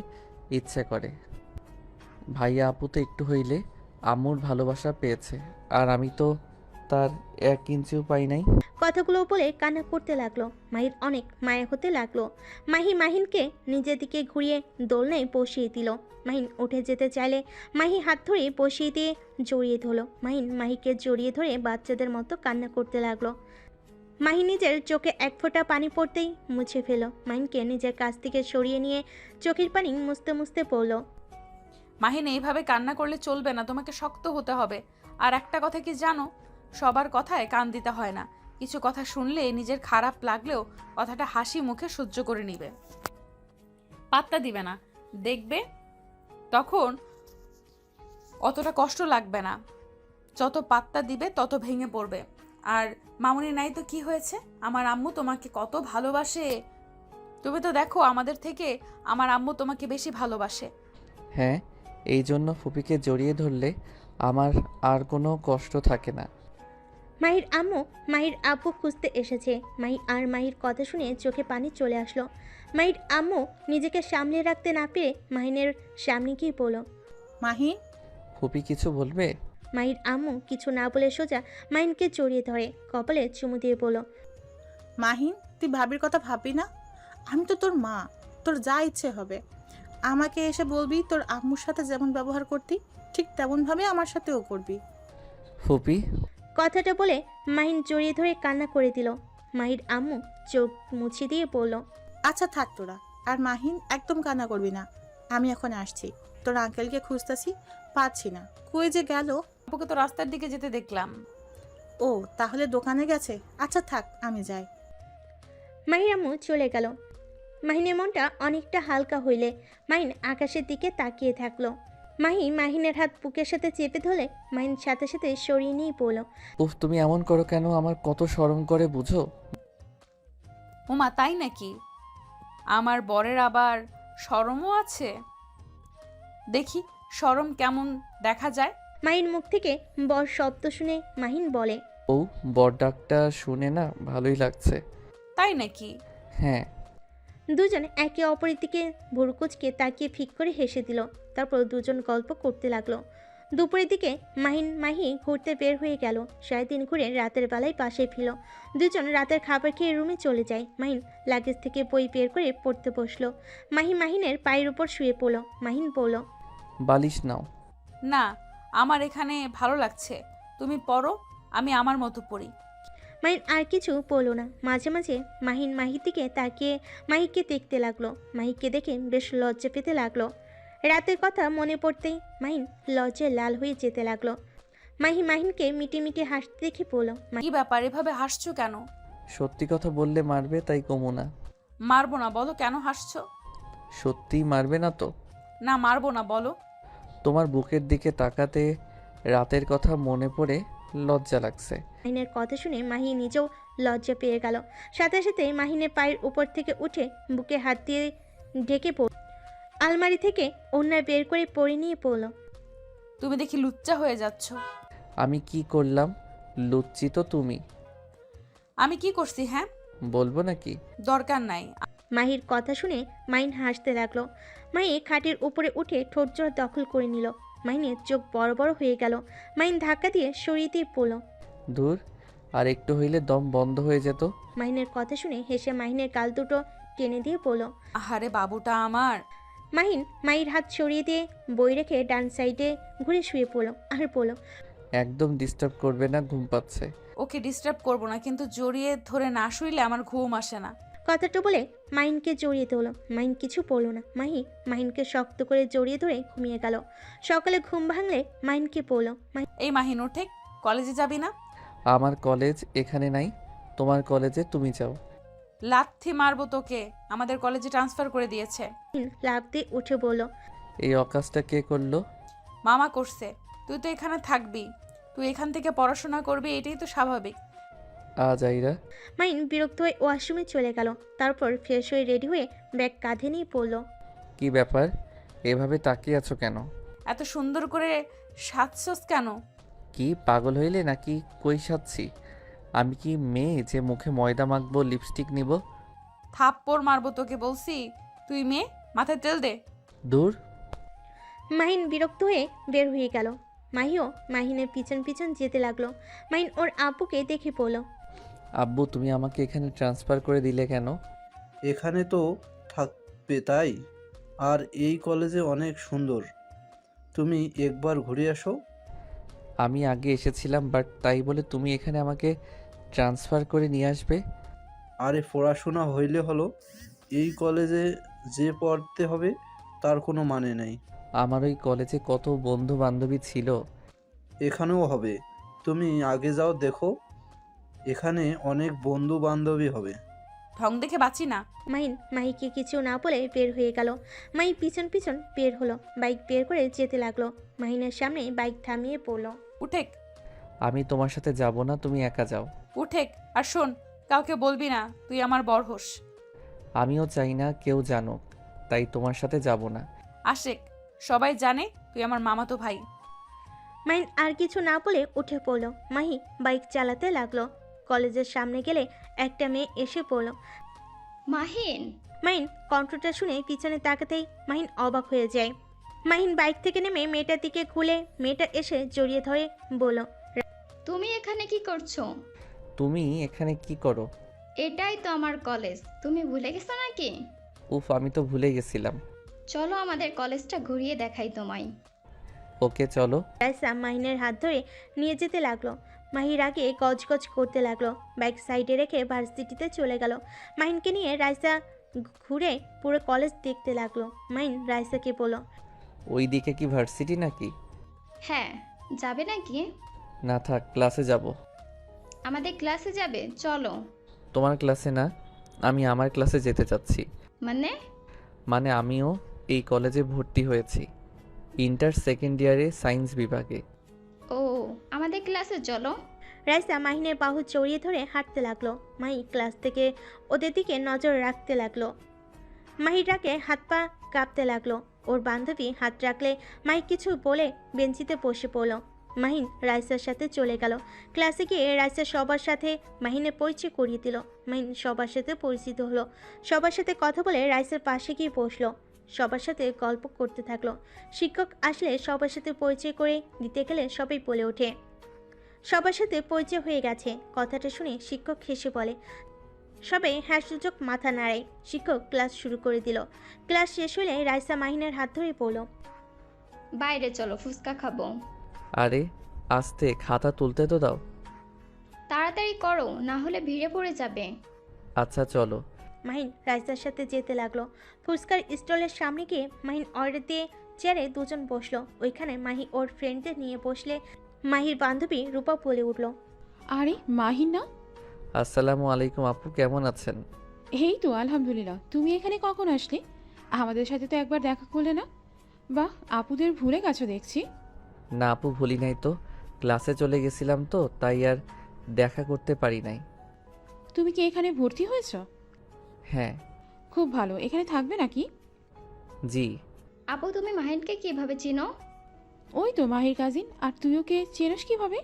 ইচ্ছে করে। ভাইয়া আপু তো একটু হইলে আম্মুর ভালোবাসা পেয়েছে, আর আমি তো তার 1 ইঞ্চিও পাই নাই। কথাগুলো বলে কান্না করতে লাগলো। মাহির অনেক মায়া হতে লাগলো। মাহিনকে নিজের দিকে ঘুরিয়ে দোলনায় বসিয়ে দিল। মাহিন উঠে যেতে চাইলে মাহি হাত ধরে বসিয়ে দিয়ে জড়িয়ে ধরলো। মাহিকে জড়িয়ে ধরে বাচ্চাদের মতো কান্না করতে লাগলো। মাহি নিজের চোখে 1 ফোঁটা পানি পড়তেই মুছে ফেলো। মাহিনকে নিজের কাছ থেকে সরিয়ে নিয়ে চোখের পানি মুছতে মুছতে পড়ল, মাহিন এইভাবে কান্না করলে চলবে না, তোমাকে শক্ত হতে হবে। আর একটা কথা কি জানো, সবার কথায় কান দিতে হয় না। কিছু কথা শুনলে নিজের খারাপ লাগলেও কথাটা হাসি মুখে সহ্য করে নিবে, পাত্তা দিবে না। দেখবে তখন অতটা কষ্ট লাগবে না। যত পাত্তা দিবে তত ভেঙে পড়বে। আর মামুনি নাই তো কি হয়েছে, আমার আম্মু তোমাকে কত ভালোবাসে। তুমি তো দেখো আমাদের থেকে আমার আম্মু তোমাকে বেশি ভালোবাসে। হ্যাঁ, এই জন্য ফুপিকে জড়িয়ে ধরলে আমার আর কোনো কষ্ট থাকে না। মাহির আম্মু মাহির আব্বু খুঁজতে এসেছে। মাহির কথা শুনে চোখে পানি চলে আসলো। মাহির আম্মু নিজেকে সামলে রাখতে না পেরে মাহিনের সামনে গিয়ে বলল, মাহিন, ফুপি কিছু বলবে? মাহির আম্মু কিছু না বলে সোজা মাহিনকে জড়িয়ে ধরে কপালে চুমু দিয়ে বলল, মাহিন, তুই ভাবির কথা ভাববি না? আমি তো তোর মা, তোর যা ইচ্ছে হবে। আমাকে এসে বলবি তোর আম্মুর সাথে যেমন ব্যবহার করতি ঠিক তেমনভাবে আমার সাথেও করবি। ফুপি কথাটা বলে মাহিন জড়িয়ে ধরে কান্না করে দিল। মাহির আম্মু চোখ মুছে দিয়ে বলল, আচ্ছা থাক তোরা। আর মাহিন, একদম কান্না করবি না। আমি এখন আসছি, তোর আঙ্কেলকে খুঁজতেছি, পাচ্ছি না, কই যে গেল। আপুকে তো রাস্তার দিকে যেতে দেখলাম। ও তাহলে দোকানে গেছে। আচ্ছা থাক, আমি যাই। মাহির আম্মু চলে গেল। মাহিনের মনটা অনেকটা হালকা হইলে মাহিন আকাশের দিকে তাকিয়ে থাকলো। মাহি মাহিনের হাত বুকের সাথে চেপে ধরলে মাহিন সাথে সাথে সরিয়ে নিয়ে পড়ল। উফ, তুমি এমন করো কেন? আমার কত শরম করে বুঝো। ওমা তাই নাকি? আমার বরের আবার শরমও আছে? দেখি শরম কেমন দেখা যায়। মাহির মুখ থেকে বর শব্দ শুনে মাহিন বলে, ও, বর ডাকটা শুনে না ভালোই লাগছে। তাই নাকি? হ্যাঁ। দুজন একে অপরের দিকে ভুরুকুচকে তাকিয়ে ফিক করে হেসে দিল। তারপর দুজন গল্প করতে লাগলো। দুপুরের দিকে মাহি ঘুরতে বের হয়ে গেল। 3:30 ঘুরে রাতের বেলায় পাশে ফিরল। দুজন রাতের খাবার খেয়ে রুমে চলে যায়। মাহিন লাগেজ থেকে বই বের করে পড়তে বসলো। মাহিনের পায়ের উপর শুয়ে পড়ল। মাহিন বলল, বালিশ নাও। না, আমার এখানে ভালো লাগছে। তুমি পড়ো, আমি আমার মতো পড়ি। মাহিন আর কিছু বলল না। মাঝে মাঝে মাহিন মাহির দিকে তাকিয়ে মাহিকে দেখতে লাগলো। মাহিকে দেখে বেশ লজ্জা পেতে লাগলো। রাতের কথা মনে পড়তেই মাহিন লজ্জায় লাল হয়ে যেতে লাগলো। মাহিনকে মিটি মিটি হাসতে দেখে বলল, কি ব্যাপার, এভাবে হাসছো কেন? সত্যি কথা বললে মারবে, তাই কমু না। মারবো না, বলো কেন হাসছো? সত্যিই মারবে না তো? না, মারবো না, বলো। তোমার বুকের দিকে তাকাতে রাতের কথা মনে পড়ে লজ্জা লাগছে। মাহিনের কথা শুনে মাহি নিজেও লজ্জা পেয়ে গেল। সাথে সাথে মাহিনের পায়ের উপর থেকে উঠে বুকে হাত দিয়ে ঢেকে পড়ল। আলমারি থেকে ওড়না বের করে পরে নিয়ে পড়ল। তুমি দেখি লুচ্চা হয়ে যাচ্ছ। আমি কি করলাম? লুচ্ছি তো তুমি। আমি কি করছি? হ্যাঁ, বলবো নাকি? দরকার নাই। মাহির কথা শুনে মাহিন হাসতে লাগলো। মাহি খাটের উপরে উঠে ঠোঁট জোড়া দখল করে নিল। মাহিনের চোখ বড় বড় হয়ে গেল। মাহিন ধাক্কা দিয়ে সরিয়ে দিয়ে পড়ল। দূর, আর একটু হইলে দম বন্ধ হয়ে যেত। মাহিনের কথা শুনে হেসে মাহিনের গাল দুটো টেনে দিয়ে পড়ল। আহারে বাবুটা আমার। মাহির হাত সরিয়ে দিয়ে বই রেখে ডান সাইডে ঘুরে শুয়ে পড়ল আর পড়ল, একদম ডিস্টার্ব করবে না, ঘুম পাচ্ছে। ওকে ডিস্টার্ব করবো না, কিন্তু জড়িয়ে ধরে না শুইলে আমার ঘুম আসে না। কথাটা বলে মাহিনকে জড়িয়ে ধরল। মাহিন কিছু পড়ল না। মাহিনকে শক্ত করে জড়িয়ে ধরে ঘুমিয়ে গেল। সকালে ঘুম ভাঙলে মাহিনকে পড়ল, এই মাহিন ওঠে, কলেজে যাবি না? আমার কলেজ এখানে নাই, তোমার কলেজে তুমি যাও। লাথি মারবো তোকে, আমাদের কলেজে ট্রান্সফার করে দিয়েছে। মাহিন লাফ দিয়ে উঠে বলল, এই অকাজটা কে করলো? মামা করছে। তুই তো এখানে থাকবি, তুই এখান থেকে পড়াশোনা করবি, এটাই তো স্বাভাবিক। আইরা। মাহিন বিরক্ত হয়ে ওয়াশরুমে চলে গেল। তারপর ফ্রেশ হয়ে রেডি হয়ে ব্যাগ কাঁধে নিয়ে পড়ল। কি ব্যাপার, এভাবে তাকিয়ে আছো কেন? এত সুন্দর করে সাজছস কেন? কি পাগল হইলে নাকি? কই সাচ্ছি? আমি কি মেয়ে যে মুখে ময়দা মাখবো, লিপস্টিক নিব? থাপ্পড় মারবো তোকে বলছি। তুই মেয়ে, মাথায় তেল দে। দূর। মাহিন বিরক্ত হয়ে বের হয়ে গেল। মাহিও মাহিনের পিছন পিছন যেতে লাগলো। মাহিন ওর আব্বুকে দেখে পড়ল। আব্বু, তুমি আমাকে এখানে ট্রান্সফার করে দিলে কেন? এখানে তো থাকবে তাই। আর এই কলেজে অনেক সুন্দর, তুমি একবার ঘুরে আসো। আমি আগে এসেছিলাম, বাট তাই বলে তুমি এখানে আমাকে ট্রান্সফার করে নিয়ে আসবে? আরে পড়াশোনা হইলে হলো, এই কলেজে যে পড়তে হবে তার কোনো মানে নেই। আমার ওই কলেজে কত বন্ধু বান্ধবী ছিল। এখানেও হবে, তুমি আগে যাও, দেখো এখানে অনেক বন্ধু বান্ধবী হবে। ঢং দেখে বাঁচি না। মাহিকে কিছু না বলে বের হয়ে গেল। মাহি পিছন পিছন বের হলো। বাইক বের করে যেতে লাগলো। মাহিনের সামনে বাইক থামিয়ে পড়ল। উঠেক, আমি তোমার সাথে যাব না, তুমি একা যাও। উঠেক। আর শোন, কাউকে বলবি না তুই আমার বর হোস। আমিও চাই না কেউ জানুক, তাই তোমার সাথে যাব না। আশেক, সবাই জানে তুই আমার মামাতো ভাই। মাহিন আর কিছু না বলে উঠে পড়ল। মাহি বাইক চালাতে লাগলো। কলেজের সামনে গেলে একটা মেয়ে এসে পড়ল। মাহিন, মাহিন কণ্ঠটা শুনে পিছনে তাকাতেই মাহিন অবাক হয়ে যায়। মাহিন বাইক থেকে নেমে মেয়েটার দিকে ঘুরে মেয়েটা এসে জড়িয়ে ধরে বলল, তুমি এখানে কি করছো? তুমি এখানে কি করো? এটাই তো আমার কলেজ, তুমি ভুলে গেছো নাকি? উফ, আমি তো ভুলে গেছিলাম। চলো আমাদের কলেজটা ঘুরিয়ে দেখাই তোমায়। ওকে চলো। রাইসা মাহিনের হাত ধরে নিয়ে যেতে লাগলো। মাহির আগে গজগজ করতে লাগলো। বাইক সাইডে রেখে ভার্সিটিতে চলে গেল। মাহিনকে নিয়ে রাইসা ঘুরে পুরো কলেজ দেখতে লাগলো। মাহিন রাইসাকে বলল, ওই দিকে কি ভার্সিটি নাকি? হ্যাঁ, যাবে নাকি? না থাক, ক্লাসে যাব। আমাদের ক্লাসে যাবে, চলো। তোমার ক্লাসে না, আমি আমার ক্লাসে যেতে চাচ্ছি। মানে? মানে আমিও এই কলেজে ভর্তি হয়েছি। ইন্টার সেকেন্ড ইয়ারে সায়েন্স বিভাগে। ও আমাদের ক্লাসে চলো। রাইসা মাহিনের বাহু জড়িয়ে ধরে হাঁটতে লাগলো। মাহি ক্লাস থেকে ওদের দিকে নজর রাখতে লাগলো। মাহির রাগে হাত পা কাঁপতে লাগলো। ওর বান্ধবী হাত রাখলে মাহি কিছু বলে বেঞ্চিতে বসে পড়ল। মাহিন রাইসার সাথে চলে গেল। ক্লাসে গিয়ে রাইসা সবার সাথে মাহিনের পরিচয় করিয়ে দিল। মাহিন সবার সাথে পরিচিত হলো। সবার সাথে কথা বলে রাইসার পাশে গিয়ে বসলো। সবার সাথে গল্প করতে থাকলো। শিক্ষক আসলে সবার সাথে পরিচয় করে দিতে গেলে সবাই বলে ওঠে, সবার সাথে পরিচয় হয়ে গেছে। কথাটা শুনে শিক্ষক হেসে বলে। সবাই সূচক মাথা নাড়ায়। শিক্ষক ক্লাস শুরু করে দিল। ক্লাস শেষ হলে রাইসা মাহিনের হাত ধরে পড়ল। বাইরে চলো, ফুচকা খাবো। আরে আস্তে, খাতা তুলতে তো দাও। তাড়াতাড়ি করো, না হলে ভিড়ে পড়ে যাবে। আচ্ছা চলো। মাহিন রাইসার সাথে যেতে লাগলো। ফুচকার স্টলের সামনে গিয়ে মাহিন অর্ডার দিয়ে চেয়ারে দুজন বসলো। ওইখানে মাহি ওর ফ্রেন্ডদের নিয়ে বসলে মাহির বান্ধবী রূপা বলে উঠল, আরে মাহিন না? আসসালামু আলাইকুম আপু, কেমন আছেন? এই তো আলহামদুলিল্লাহ। তুমি এখানে কখন আসলে? আমাদের সাথে তো একবার দেখা করলে না। বাহ, আপুদের ভুলে গেছো দেখছি। না আপু, ভুলি নাই তো, ক্লাসে চলে গেছিলাম তো তাই আর দেখা করতে পারি নাই। তুমি কি এখানে ভর্তি হয়েছো? হ্যাঁ। খুব ভালো। এখানে থাকবে নাকি? জি। আপু তুমি মাহিনকে কিভাবে চিনো? ওই তো মাহির কাজিন। আর তুই ওকে চেনস কিভাবে?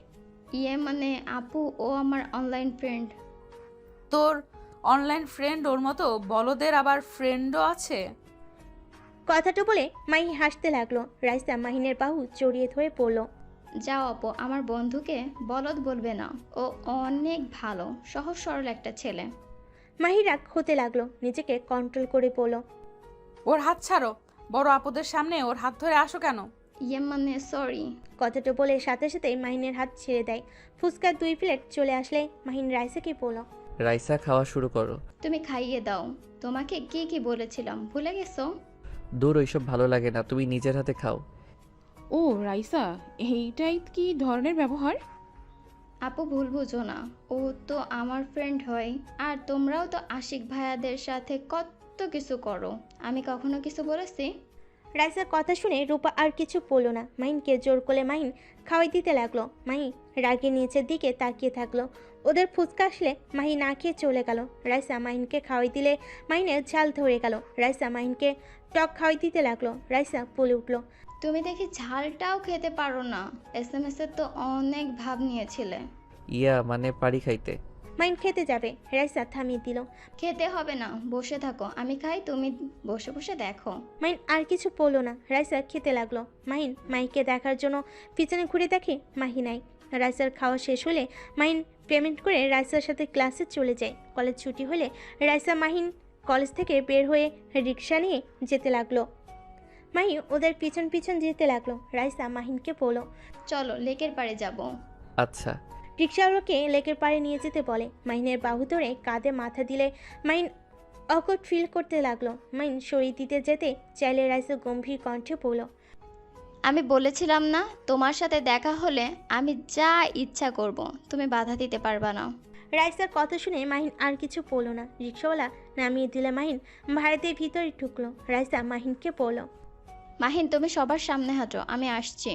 ইয়ে মানে আপু, ও আমার অনলাইন ফ্রেন্ড। তোর অনলাইন ফ্রেন্ড ওর মতো বলদের আবার ফ্রেন্ডও আছে? কথাটা বলে মাহি হাসতে লাগলো। রাইসা মাহিনের বাহু জড়িয়ে ধরে পড়ল। যাও আপু, আমার বন্ধুকে বলদ বলবে না, ও অনেক ভালো, সহজ সরল একটা ছেলে। মাহি রাগ হতে লাগলো। নিজেকে কন্ট্রোল করে পড়ল, ওর হাত ছাড়ো। বড় আপদের সামনে ওর হাত ধরে আসো কেন? ইয়ে মানে সরি। কথাটা বলে সাথে সাথে মাহিনের হাত ছেড়ে দেয়। ফুচকার 2 প্লেট চলে আসলে মাহিন রাইসাকে বলল, রাইসা, খাওয়া শুরু করো। তুমি খাইয়ে দাও। তোমাকে কি কি বলেছিলাম ভুলে গেছো? দূর, ওইসব ভালো লাগে না, তুমি নিজের হাতে খাও। ও রাইসা, এইটাই কি ধরনের ব্যবহার? আপু ভুল বুঝো না, ও তো আমার ফ্রেন্ড হয়। আর তোমরাও তো আশিক ভাইয়াদের সাথে কত কিছু করো, আমি কখনো কিছু বলেছি? রাইসার কথা শুনে রূপা আর কিছু বলল না। মাহিনকে জোর করে মাহিন খাওয়াই দিতে লাগলো। মাহি রাগে নিচের দিকে তাকিয়ে থাকলো। ওদের ফুচকা আসলে মাহি না খেয়ে চলে গেল। রাইসা মাহিনকে খাওয়াই দিলে মাহিনের ঝাল ধরে গেল। রাইসা মাহিনকে টক খাওয়াই দিতে লাগলো। রাইসা বলে উঠলো, তুমি দেখি ঝালটাও খেতে পারো না। SMS এ তো অনেক ভাব নিয়েছিলে। ইয়া মানে পারি খাইতে। মাহিন খেতে যাবে। রাইসা থামিয়ে দিল। খেতে হবে না, বসে থাকো, আমি খাই, তুমি বসে বসে দেখো। মাহিন আর কিছু বললো না। রাইসা খেতে লাগলো। মাহিন মাহিকে দেখার জন্য পিছনে ঘুরে দেখে মাহি নাই। রাইসার খাওয়া শেষ হলে মাহিন পেমেন্ট করে রাইসার সাথে ক্লাসে চলে যায়। কলেজ ছুটি হলে রাইসা মাহিন কলেজ থেকে বের হয়ে রিক্সা নিয়ে যেতে লাগলো। মাহি ওদের পিছন পিছন যেতে লাগলো। রাইসা মাহিনকে বলল, চলো লেকের পাড়ে যাব। আচ্ছা। রিক্সাওয়ালাকে লেকের পাড়ে নিয়ে যেতে বলে। মাহিনের বাহু ধরে কাঁধে মাথা দিলে মাহিন অকট ফিল করতে লাগলো। মাহিন সরিয়ে দিতে যেতে চাইলে রাইসা গম্ভীর কণ্ঠে বলল, আমি বলেছিলাম না, তোমার সাথে দেখা হলে আমি যা ইচ্ছা করব, তুমি বাধা দিতে পারবা না। রাইসার কথা শুনে মাহিন আর কিছু বলল না। রিক্সাওয়ালা নামিয়ে দিলে মাহিন ভাড়াতে ভিতরে ঢুকলো। রাইসা মাহিনকে বলল, মাহিন তুমি সবার সামনে হাঁটো, আমি আসছি।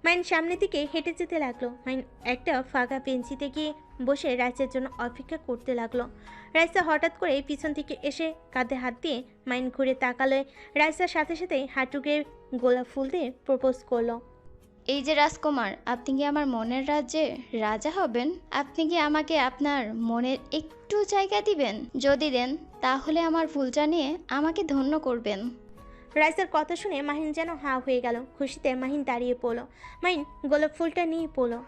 মাহিন সামনের দিকে হেঁটে যেতে লাগলো। মাহিন একটা ফাঁকা বেঞ্চিতে গিয়ে বসে রাইসার জন্য অপেক্ষা করতে লাগলো। রাইসা হঠাৎ করে পিছন থেকে এসে কাঁধে হাত দিয়ে মাহিন ঘুরে তাকালে রাইসার সাথে সাথে হাঁটু গেয়ে গোলাপ ফুল দিয়ে প্রপোজ করলো। এই যে রাজকুমার, আপনি কি আমার মনের রাজ্যে রাজা হবেন? আপনি কি আমাকে আপনার মনের একটু জায়গা দিবেন? যদি দেন তাহলে আমার ফুলটা নিয়ে আমাকে ধন্য করবেন। রাইসার কথা শুনে মাহিন যেন হা হয়ে গেল। খুশিতে মাহিন দাঁড়িয়ে পড়লো। মাহিন গোলাপ ফুলটা নিয়ে পড়লো।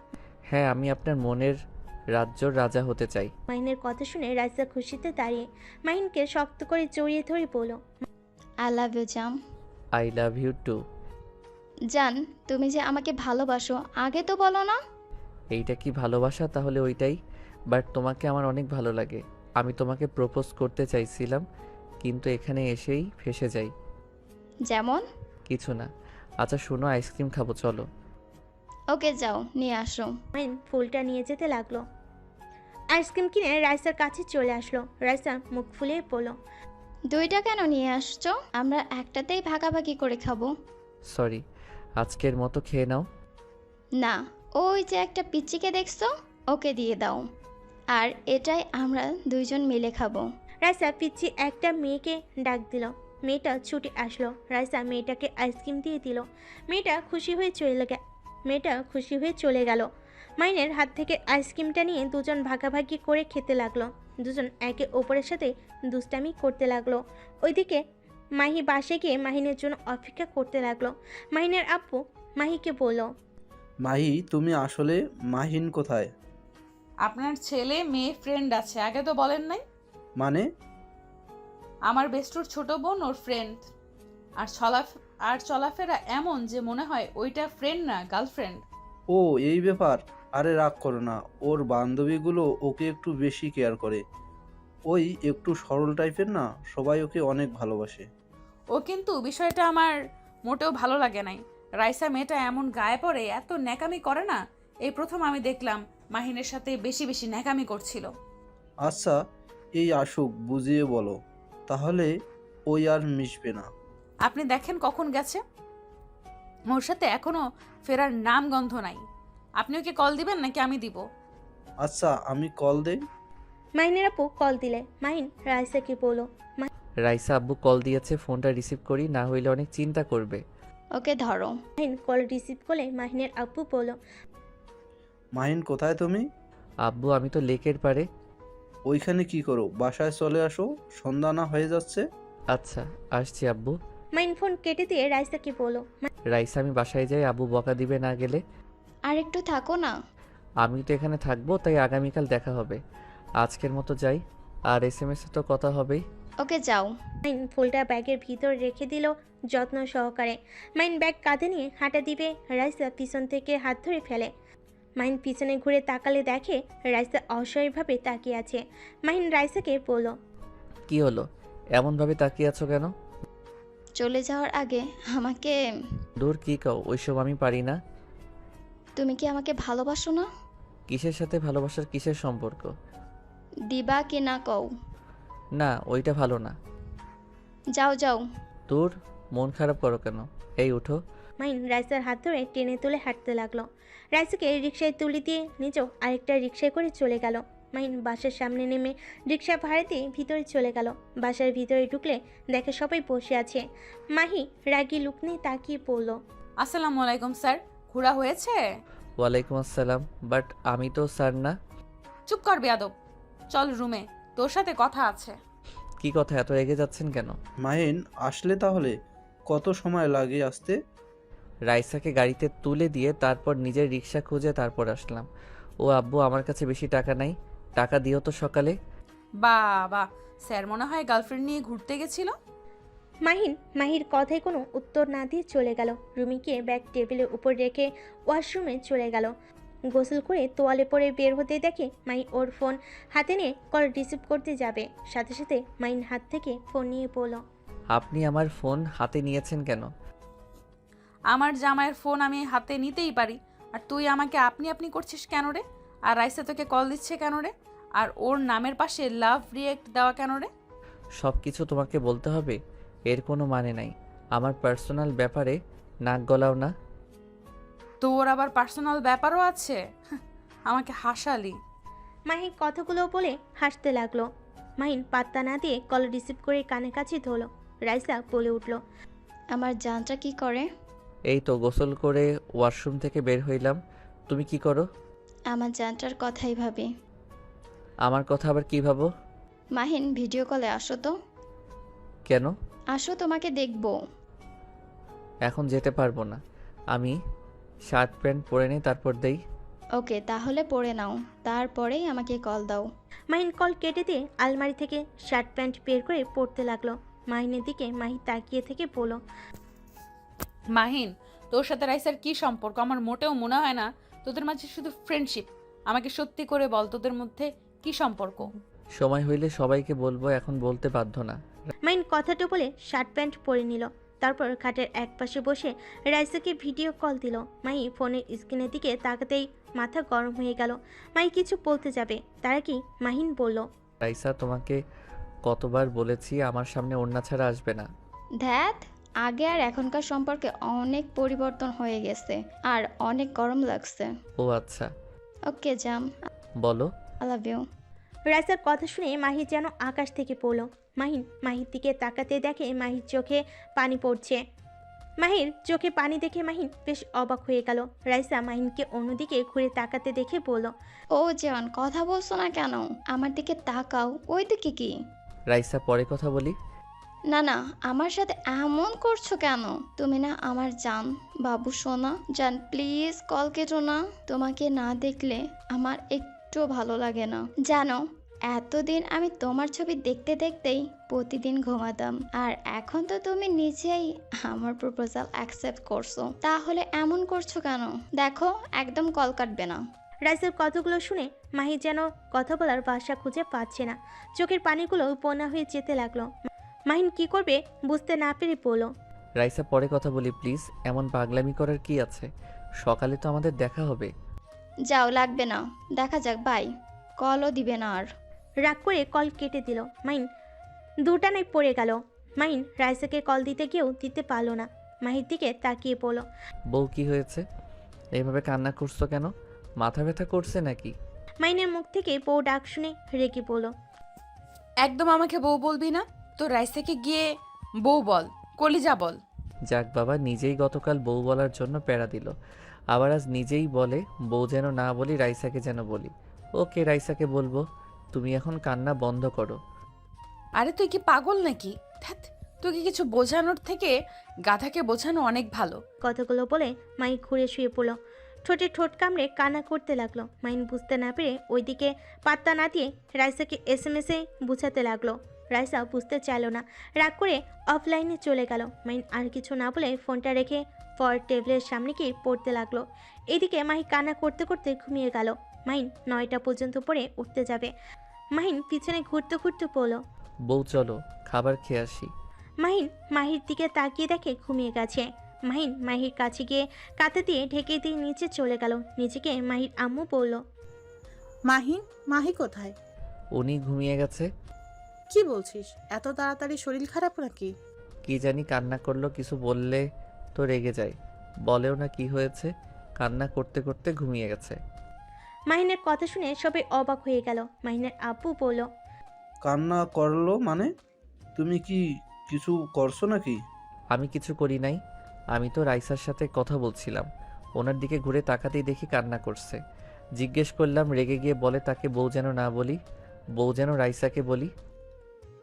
হ্যাঁ, আমি আপনার মনের রাজ্যর রাজা হতে চাই। মাহিনের কথা শুনে রাইসা খুশিতে দাঁড়িয়ে মাহিনকে শক্ত করে জড়িয়ে ধরে বলল, আই লাভ ইউ জান। I love you too. জান, তুমি যে আমাকে ভালোবাসো আগে তো বলো না। এইটা কি ভালোবাসা? তাহলে ওইটাই। বাট তোমাকে আমার অনেক ভালো লাগে। আমি তোমাকে প্রপোজ করতে চাইছিলাম, কিন্তু এখানে এসেই ফেঁসে যাই। যেমন? কিছু না। আচ্ছা শোনো, আইসক্রিম খাবো, চলো। ওকে যাও, নিয়ে আসো। মাহিন ফুলটা নিয়ে যেতে লাগলো। আইসক্রিম কিনে রাইসার কাছে চলে আসলো। রাইসা মুখ ফুলিয়ে বলল, দুইটা কেন নিয়ে আসছো? আমরা একটাতেই ভাগাভাগি করে খাবো। সরি, আজকের মতো খেয়ে নাও। না, ওই যে একটা পিচ্চিকে দেখছো, ওকে দিয়ে দাও। আর এটাই আমরা দুইজন মিলে খাবো। রাইসা পিচ্ছি একটা মেয়েকে ডাক দিল। মেয়েটা ছুটে আসলো। রাইসা মেয়েটাকে আইসক্রিম দিয়ে দিল। মেয়েটা খুশি হয়ে চলে গেল। মাইনের হাত থেকে আইসক্রিমটা নিয়ে দুজন ভাগাভাগি করে খেতে লাগলো। দুজন একে অপরের সাথে দুষ্টামি করতে লাগলো। ওইদিকে মাহি বাসে গিয়ে মাহিনের জন্য অপেক্ষা করতে লাগলো। মাহিনের আব্বু মাহিকে বলল, মাহি, তুমি আসলে মাহিন কোথায়? আপনার ছেলে মেয়ে ফ্রেন্ড আছে, আগে তো বলেন নাই। মানে? আমার বেস্টুর ছোট বোন ওর ফ্রেন্ড। আর চলাফেরা এমন যে মনে হয় ওইটা ফ্রেন্ড না, গার্লফ্রেন্ড। ও, এই ব্যাপার। আরে রাগ করো না, ওর বান্ধবীগুলো ওকে একটু বেশি কেয়ার করে। ওই একটু সরল টাইপের না, সবাই ওকে অনেক ভালোবাসে। ও কিন্তু বিষয়টা আমার মোটেও ভালো লাগে নাই। রাইসা মেয়েটা এমন গায়ে পড়ে এত ন্যাকামি করে না, এই প্রথম আমি দেখলাম মাহিনের সাথে বেশি বেশি ন্যাকামি করছিল। আচ্ছা, এই আসুক বুঝিয়ে বলো, তাহলে ওই আর মিশবে না। আপনি দেখেন কখন গেছে, ওর সাথে এখনো ফেরার নাম গন্ধ নাই। আপনি ওকে কল দিবেন নাকি আমি দিব? আচ্ছা, আমি কল দেই। মাহিনের আপু কল দিলে। মাহিন রাইসাকে বলল, রাইসা আব্বু কল দিয়েছে, ফোনটা রিসিভ করি, না হইলে অনেক চিন্তা করবে। ওকে ধরো। মাহিন কল রিসিভ করলে মাহিনের আব্বু বলল, মাহিন, কোথায় তুমি? আব্বু আমি তো লেকের পারে। ওইখানে কি করো? বাসায় চলে আসো, সন্ধ্যা না হয়ে যাচ্ছে। আচ্ছা, আসছি আব্বু। মাহিন ফোন কেটে দিয়ে রাইসাকে বলল, রাইসা আমি বাসায় যাই, আব্বু বকা দিবে না গেলে। আর একটু থাকো না। আমি তো এখানে থাকবো, তাই আগামীকাল দেখা হবে। আজকের মতো যাই, আর এসএমএসে তো কথা হবেই। ওকে যাও। মাইন ফুলটা ব্যাগের ভিতর রেখে দিল যত্ন সহকারে। মাইন ব্যাগ কাঁধে নিয়ে হাঁটা দিবে, রাইসা পিছন থেকে হাত ধরে ফেলে। মাইন পিছনে ঘুরে তাকালে দেখে রাইসা অসহায়ভাবে তাকিয়ে আছে। মাইন রাইসাকে বলল, কি হলো, এমনভাবে তাকিয়ে আছো কেন? চলে যাওয়ার আগে আমাকে, দূর, কি কও, ওইসব আমি পারি না। তুমি কি আমাকে ভালোবাসো না? কিসের সাথে ভালোবাসার কিসের সম্পর্ক? দিবা কি না কও? না, ওইটা ভালো না। যাও যাও। দূর, মন খারাপ করো কেন? এই উঠো। মাইন রাইসার হাত ধরে টেনে তুলে হাঁটতে লাগলো। রাইসাকে রিকশায় তুলে দিয়ে নিজেও আরেকটা রিকশায় করে চলে গেল। মাইন বাসার সামনে নেমে রিকশা ভাড়া দিয়ে ভিতরে চলে গেল। বাসার ভিতরে ঢুকলে দেখে সবাই বসে আছে। মাহি রাগী লুক নিয়ে তাকিয়ে পড়ল। আসসালামু আলাইকুম স্যার, ঘোরা হয়েছে? ওয়ালাইকুম আসসালাম, বাট আমি তো স্যার না। চুপ কর বেয়াদব, চল রুমে, তোর সাথে কথা আছে। কি কথা, এত রেগে যাচ্ছেন কেন? মাহিন, আসলে তাহলে কত সময় লাগে আসতে? রাইসাকে গাড়িতে তুলে দিয়ে তারপর নিজের রিক্সা খুঁজে তারপর আসলাম। ও আব্বু, আমার কাছে বেশি টাকা নাই, টাকা দিও তো সকালে। বাবা, স্যার মনে হয় গার্লফ্রেন্ড নিয়ে ঘুরতে গেছিল। মাহির কথায় কোনো উত্তর না দিয়ে চলে গেল। রুমে গিয়ে ব্যাগ টেবিলের উপর রেখে ওয়াশরুমে চলে গেল। গোসল করে তোয়ালে পরে বের হতে দেখে মাহি ওর ফোন হাতে নিয়ে কল রিসিভ করতে যাবে। সাথে সাথে মাহিন হাত থেকে ফোন নিয়ে বলল, আপনি আমার ফোন হাতে নিয়েছেন কেন? আমার জামাইয়ের ফোন আমি হাতে নিতেই পারি, আর তুই আমাকে আপনি আপনি করছিস কেন রে? আর রাইসা তোকে কল দিচ্ছে কেন রে? আর ওর নামের পাশে লাভ রিয়েক্ট দেওয়া কেন রে? সব কিছু তোমাকে বলতে হবে? এর কোনো মানে নাই। আমার পার্সোনাল ব্যাপারে নাক গলাও না। তোর আবার পার্সোনাল ব্যাপারও আছে? আমাকে হাসালি। মাহি কথাগুলো বলে হাসতে লাগলো। মাহিন পাত্তা না দিয়ে কল রিসিভ করে কানে কাছে ধরল। রাইসা বলে উঠল, আমার জানটা কি করে? এই তো গোসল করে ওয়াশরুম থেকে বের হইলাম। তুমি কি করো? আমার জানটার কথাই ভাবি। আমার কথা আবার কি ভাবো? মাহিন, ভিডিও কলে আসো তো। কেন? আসো, তোমাকে দেখবো। এখন যেতে পারবো না, আমি শার্ট প্যান্ট পরে নিই, তারপর দেই। ওকে, তাহলে পরে নাও, তারপরেই আমাকে কল দাও। মাহিন কল কেটে দিয়ে আলমারি থেকে শার্ট প্যান্ট বের করে পরতে লাগলো। মাহিনের দিকে মাহি তাকিয়ে থেকে বলল, মাহিন, তোর সাথে রাইসার কি সম্পর্ক? আমার মোটেও মনে হয় না তোদের মাঝে শুধু ফ্রেন্ডশিপ। আমাকে সত্যি করে বল, তোদের মধ্যে কি সম্পর্ক? সময় হইলে সবাইকে বলবো, এখন বলতে বাধ্য না। মাহিন কথাটা বলে শার্ট প্যান্ট পরে নিল। তারপর খাটের একপাশে বসে রাইসাকে ভিডিও কল দিল। মাহি ফোনের স্ক্রিনের দিকে তাকাতেই মাথা গরম হয়ে গেল। মাহি কিছু বলতে যাবে, তারা কি মাহিন বলল, রাইসা, তোমাকে কতবার বলেছি আমার সামনে ওড়না ছাড়া আসবে না। ধ্যাত, আগে আর এখনকার সম্পর্কে অনেক পরিবর্তন হয়ে গেছে আর অনেক গরম লাগছে। ও আচ্ছা, ওকে জাম, বলো। I love you. রাইসার কথা শুনে মাহি যেন আকাশ থেকে পড়ল। মাহির দিকে তাকাতে দেখে মাহির চোখে পানি পড়ছে। মাহির চোখে পানি দেখে মাহিন বেশ অবাক হয়ে গেল। রাইসা মাহিনকে অন্যদিকে ঘুরে তাকাতে দেখে বলল, ও জান, কথা বলছো না কেন? আমার দিকে তাকাও, ওই দিকে কি? রাইসা পরে কথা বলি। না না, আমার সাথে এমন করছো কেন? তুমি না আমার জান, বাবু সোনা। জান প্লিজ কল কেটো না। তোমাকে না দেখলে আমার একটু ভালো লাগে না জানো। এতদিন আমি তোমার ছবি দেখতে দেখতেই প্রতিদিন ঘুমাতাম, আর এখন তো তুমি নিজেই আমার প্রপোজাল অ্যাকসেপ্ট করছো, তাহলে এমন করছো কেন? দেখো একদম কল কাটবে না। রাইসার কথাগুলো শুনে মাহি যেন কথা বলার ভাষা খুঁজে পাচ্ছে না। চোখের পানিগুলো বন্যা হয়ে যেতে লাগলো। মাহিন কি করবে বুঝতে না পেরে বলল, রাইসা পরে কথা বলি প্লিজ, এমন পাগলামি করার কি আছে? সকালে তো আমাদের দেখা হবে। যাও, লাগবে না, দেখা যাক, বাই। কলও দিবে না আর। রাগ করে কল কেটে দিল। মাহিন দুটানায় পড়ে গেল। মাহিন রাইসাকে কল দিতে গিয়েও দিতে পারলো না। মাহির দিকে তাকিয়ে বলল, বউ কি হয়েছে? এইভাবে কান্না করছো কেন? মাথা ব্যথা করছে নাকি? মাহিনের মুখ থেকে বউ ডাক শুনে রেগে বলল, একদম আমাকে বউ বলবি না। তো রাইসাকে গিয়ে বউ বল, কলিজা বল। যাক বাবা, নিজেই গতকাল বউ বলার জন্য প্যারা দিল, আবার আজ নিজেই বলে বউ যেন না বলি, রাইসাকে যেন বলি। ওকে, রাইসাকে বলবো। তুমি এখন কান্না বন্ধ করো। আরে তুই কি পাগল নাকি? ধ্যাৎ, তুই কি কিছু বোঝানোর থেকে গাধাকে বোঝানো অনেক ভালো। কথাগুলো বলে মাহি ঘুরে শুয়ে পড়ল। ঠোঁটে ঠোঁট কামড়ে কান্না করতে লাগলো। মাহিন বুঝতে না পেরে ওইদিকে পাত্তা না দিয়ে রাইসাকে এসএমএসে বুঝাতে লাগলো। রাইসা বুঝতে চাইল না, রাগ করে অফলাইনে চলে গেল। মাহিন আর কিছু না বলে ফোনটা রেখে পর টেবিলের সামনে গিয়ে পড়তে লাগলো। এদিকে মাহি কান্না করতে করতে ঘুমিয়ে গেল। মাহিন 9টা পর্যন্ত পড়ে উঠতে যাবে। মাহিন পিছনে ঘুরতে ঘুরতে পড়ল। বউ চলো খাবার খেয়ে আসি। মাহিন মাহির দিকে তাকিয়ে দেখে ঘুমিয়ে গেছে। মাহিন মাহির কাছে গিয়ে কাঁথা দিয়ে ঢেকে দিয়ে নিচে চলে গেল। নিজেকে মাহির আম্মু বলল, মাহিন, মাহি কোথায়? উনি ঘুমিয়ে গেছে। কি বলছিস? এত তাড়াতাড়ি শরীর খারাপ নাকি? কি জানি কান্না করলো, কিছু বললে তো রেগে যায়, বলেও না কি হয়েছে। কান্না করতে করতে ঘুমিয়ে গেছে। মাহিনের কথা শুনে সবাই অবাক হয়ে গেল। মাহিনের আব্বু বলল, কান্না করলো মানে? তুমি কি কিছু করছো নাকি? আমি কিছু করি নাই, আমি তো রাইসার সাথে কথা বলছিলাম। ওনার দিকে ঘুরে তাকাতেই দেখি কান্না করছে। জিজ্ঞেস করলাম, রেগে গিয়ে বলে তাকে বউ যেন না বলি, বউ যেন রাইসাকে বলি।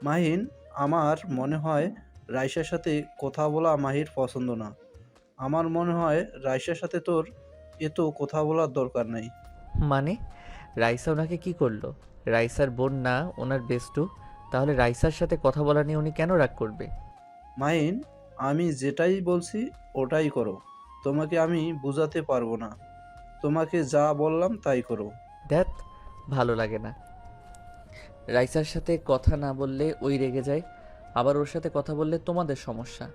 মাহিন, আমার মনে হয় রাইসার সাথে কথা বলা মাহির পছন্দ না। আমার মনে হয় রাইসার সাথে তোর এত কথা বলার দরকার নেই। মানে? রাইসা ওনাকে কি করলো? রাইসার বোন না ওনার বেস্টু? তাহলে রাইসার সাথে কথা বলা নিয়ে উনি কেন রাগ করবে? মাহিন, আমি যেটাই বলছি ওটাই করো। তোমাকে আমি বোঝাতে পারবো না। তোমাকে যা বললাম তাই করো। ধ্যাত, ভালো লাগে না। রাইসার সাথে কথা না বললে ওই রেগে যায়, আবার ওর সাথে কথা বললে তোমাদের সমস্যা।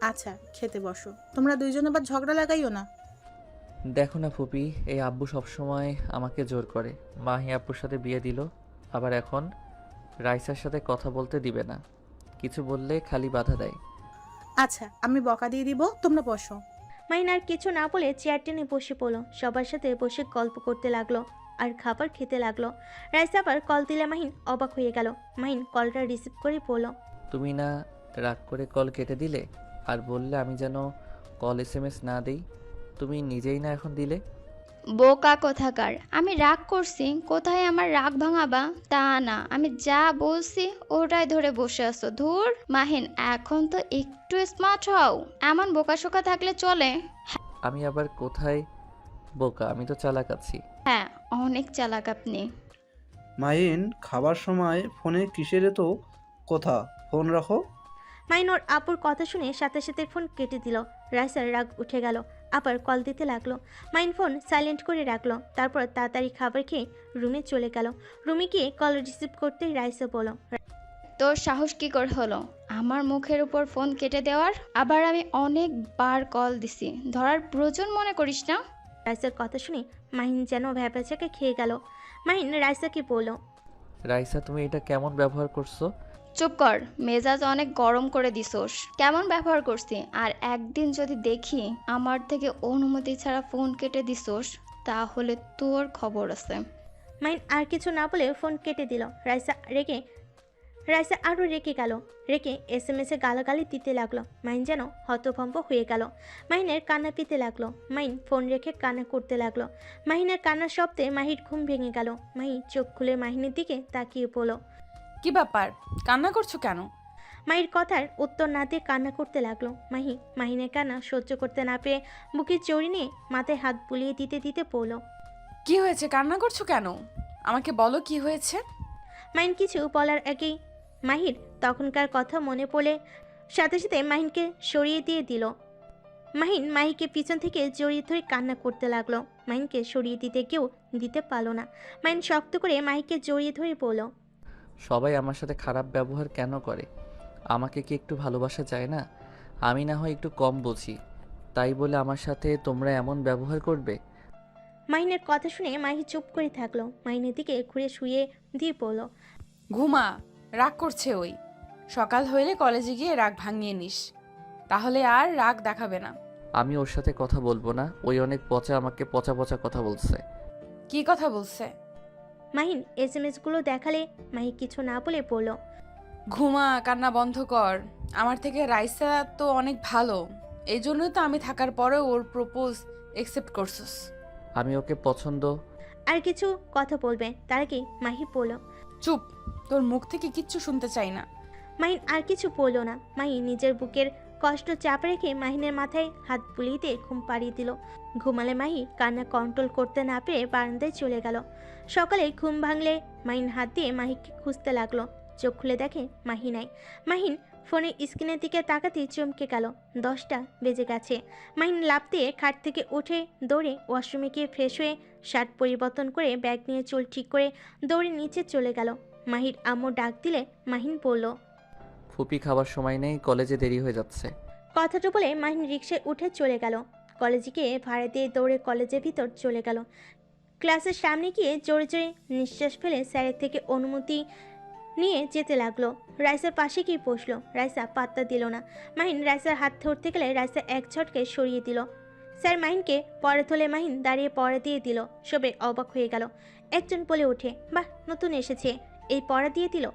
আচ্ছা, খেতে বসো। তোমরা দুইজন আবার ঝগড়া লাগাইও না। দেখো না ফুপি, এই আব্বু সবসময় আমাকে জোর করে। মাহি আব্বুর সাথে বিয়ে দিল, আবার এখন রাইসার সাথে কথা বলতে দিবে না, কিছু বললে খালি বাধা দেয়। আচ্ছা, আমি বকা দিয়ে দিব, তোমরা বসো। মাহিন আর কিছু না বলে চেয়ার টেনে বসে পড়লো। সবার সাথে বসে গল্প করতে লাগলো আর খাবার খেতে লাগলো। রাইসা আবার কল দিলে মাহিন অবাক হয়ে গেল। মাহিন কলটা রিসিভ করে বলল, তুমি না রাগ করে কল কেটে দিলে আর বললে আমি যেন কল এসএমএস না দেই? তুমি নিজেই না এখন দিলে। বোকা কোথাকার! আমি রাগ করছি? কোথায় আমার রাগ ভাঙাবা? তা না, আমি যা বলছি ওটাই ধরে বসে আছো। ধুর মাহিন, এখন তো একটু স্মার্ট হও। এমন বোকাশোকা থাকলে চলে? আমি আবার কোথায় বোকা? আমি তো চালাক আছি। হ্যাঁ, অনেক চালাক আপনি। মাহিন, খাবার সময় ফোনে কিসের তো কথা? ফোন রাখো। মাহিন ওর আপুর কথা শুনে সাথে সাথে ফোন কেটে দিল। রাইসার রাগ উঠে গেল, আবার কল দিতে লাগলো। মাহিন ফোন সাইলেন্ট করে রাখলো। তারপর তাড়াতাড়ি খাবার খেয়ে রুমে চলে গেল। রুমে গিয়ে কল রিসিভ করতেই রাইসা বলল, তোর সাহস কি করে হলো আমার মুখের উপর ফোন কেটে দেওয়ার? আবার আমি অনেকবার কল দিছি, ধরার প্রয়োজন মনে করিস না? রাইসার কথা শুনে মাহিন যেন ভ্যাপাচাকে খেয়ে গেল। মাহিন রাইসাকে বলল, রাইসা, তুমি এটা কেমন ব্যবহার করছো? চুপ কর, মেজাজ অনেক গরম করে দিছোস। কেমন ব্যবহার করছি, আর একদিন যদি দেখি আমার থেকে অনুমতি ছাড়া ফোন কেটে দিছোস, তাহলে তোর খবর আছে। মাহিন আর কিছু না বলে ফোন কেটে দিল। রাইসা আরও রেগে গেল। রেগে SMS-এ গালাগালি দিতে লাগলো। মাহিন যেন হতভম্ব হয়ে গেল। মাহিনের কান্না পেতে লাগলো। মাহিন ফোন রেখে কান্না করতে লাগলো। মাহিনের কান্নার শব্দে মাহির ঘুম ভেঙে গেল। মাহি চোখ খুলে মাহিনের দিকে তাকিয়ে পড়ল। কি ব্যাপার, কান্না করছো কেন? মাহির কথার উত্তর না দিয়ে কান্না করতে লাগলো। মাহিনের কান্না সহ্য করতে না পেরে বুকে চড়ি নিয়ে মাথায় হাত বুলিয়ে দিতে দিতে পড়ল। কি হয়েছে, কান্না করছো কেন? আমাকে বলো কি হয়েছে। মাহিন কিছু বলার আগেই মাহির তখনকার কথা মনে পড়ে সাথে সাথে মাহিনকে সরিয়ে দিয়ে দিল। মাহিন মাহিকে পিছন থেকে জড়িয়ে ধরে কান্না করতে লাগলো। মাহিনকে সরিয়ে দিতে কেউ দিতে পারল না। মাহিন শক্ত করে মাহিকে জড়িয়ে ধরে বলল, সবাই আমার সাথে খারাপ ব্যবহার কেন করে? আমাকে কি একটু ভালোবাসা যায় না? আমি না হয় একটু কম বুঝি, তাই বলে আমার সাথে তোমরা এমন ব্যবহার করবে? মাহিনের কথা শুনে মাহি চুপ করে থাকলো। মাহিনের দিকে ঘুরে শুয়ে দিয়ে পড়ল, ঘুমা, রাগ করছে ওই। সকাল হইলে কলেজে গিয়ে রাগ ভাঙিয়ে নিস, তাহলে আর রাগ দেখাবে না। আমি ওর সাথে কথা বলবো না, ওই অনেক পচা আমাকে পচা পচা কথা বলছে। কি কথা বলছে? মাহিন SMS-গুলো দেখালে মাহি কিছু না বলে বলল, ঘুমা, কান্না বন্ধ কর। আমার থেকে রাইসা তো অনেক ভালো, এই জন্যই তো আমি থাকার পরেও ওর প্রপোজ একসেপ্ট করছিস। আমি ওকে পছন্দ। আর কিছু কথা বলবে তার আগেই মাহি বলল, চুপ, তোর মুখ থেকে কিচ্ছু শুনতে চাই না। মাহিন আর কিছু বলল না। মাহি নিজের বুকের কষ্ট চাপ রেখে মাহিনের মাথায় হাত বুলিয়ে দিয়ে ঘুম পাড়িয়ে দিল। ঘুমালে মাহি কান্না কন্ট্রোল করতে না পেরে বারান্দায় চলে গেল। সকালে ঘুম ভাঙলে মাহিন হাত দিয়ে মাহিকে খুঁজতে লাগলো। চোখ খুলে দেখে মাহি নাই। মাহিন ফোনের স্ক্রিনের দিকে তাকাতেই চমকে গেল। 10টা বেজে গেছে। মাহিন লাফ দিয়ে খাট থেকে উঠে দৌড়ে ওয়াশরুমে গিয়ে ফ্রেশ হয়ে শার্ট পরিবর্তন করে ব্যাগ নিয়ে চুল ঠিক করে দৌড়ে নিচে চলে গেল। মাহির আম্মু ডাক দিলে মাহিন বলল, ফুপি খাবার সময় নেই, কলেজে দেরি হয়ে যাচ্ছে। কথাটা বলে মাহিন রিকশায় উঠে চলে গেল। কলেজে গিয়ে ভাড়া দিয়ে দৌড়ে কলেজের ভিতর চলে গেল। ক্লাসের সামনে গিয়ে জোরে জোরে নিঃশ্বাস ফেলে স্যারের থেকে অনুমতি নিয়ে যেতে লাগলো। রাইসার পাশে গিয়ে বসলো। রাইসা পাত্তা দিল না। মাহিন রাইসার হাত ধরতে গেলে রাইসা এক ঝটকে সরিয়ে দিল। স্যার মাহিনকে পড়া তোলে। মাহিন দাঁড়িয়ে পড়া দিয়ে দিল। সবে অবাক হয়ে গেল। একজন বলে ওঠে, বাহ, নতুন এসেছে, এই পড়া দিয়ে দিল।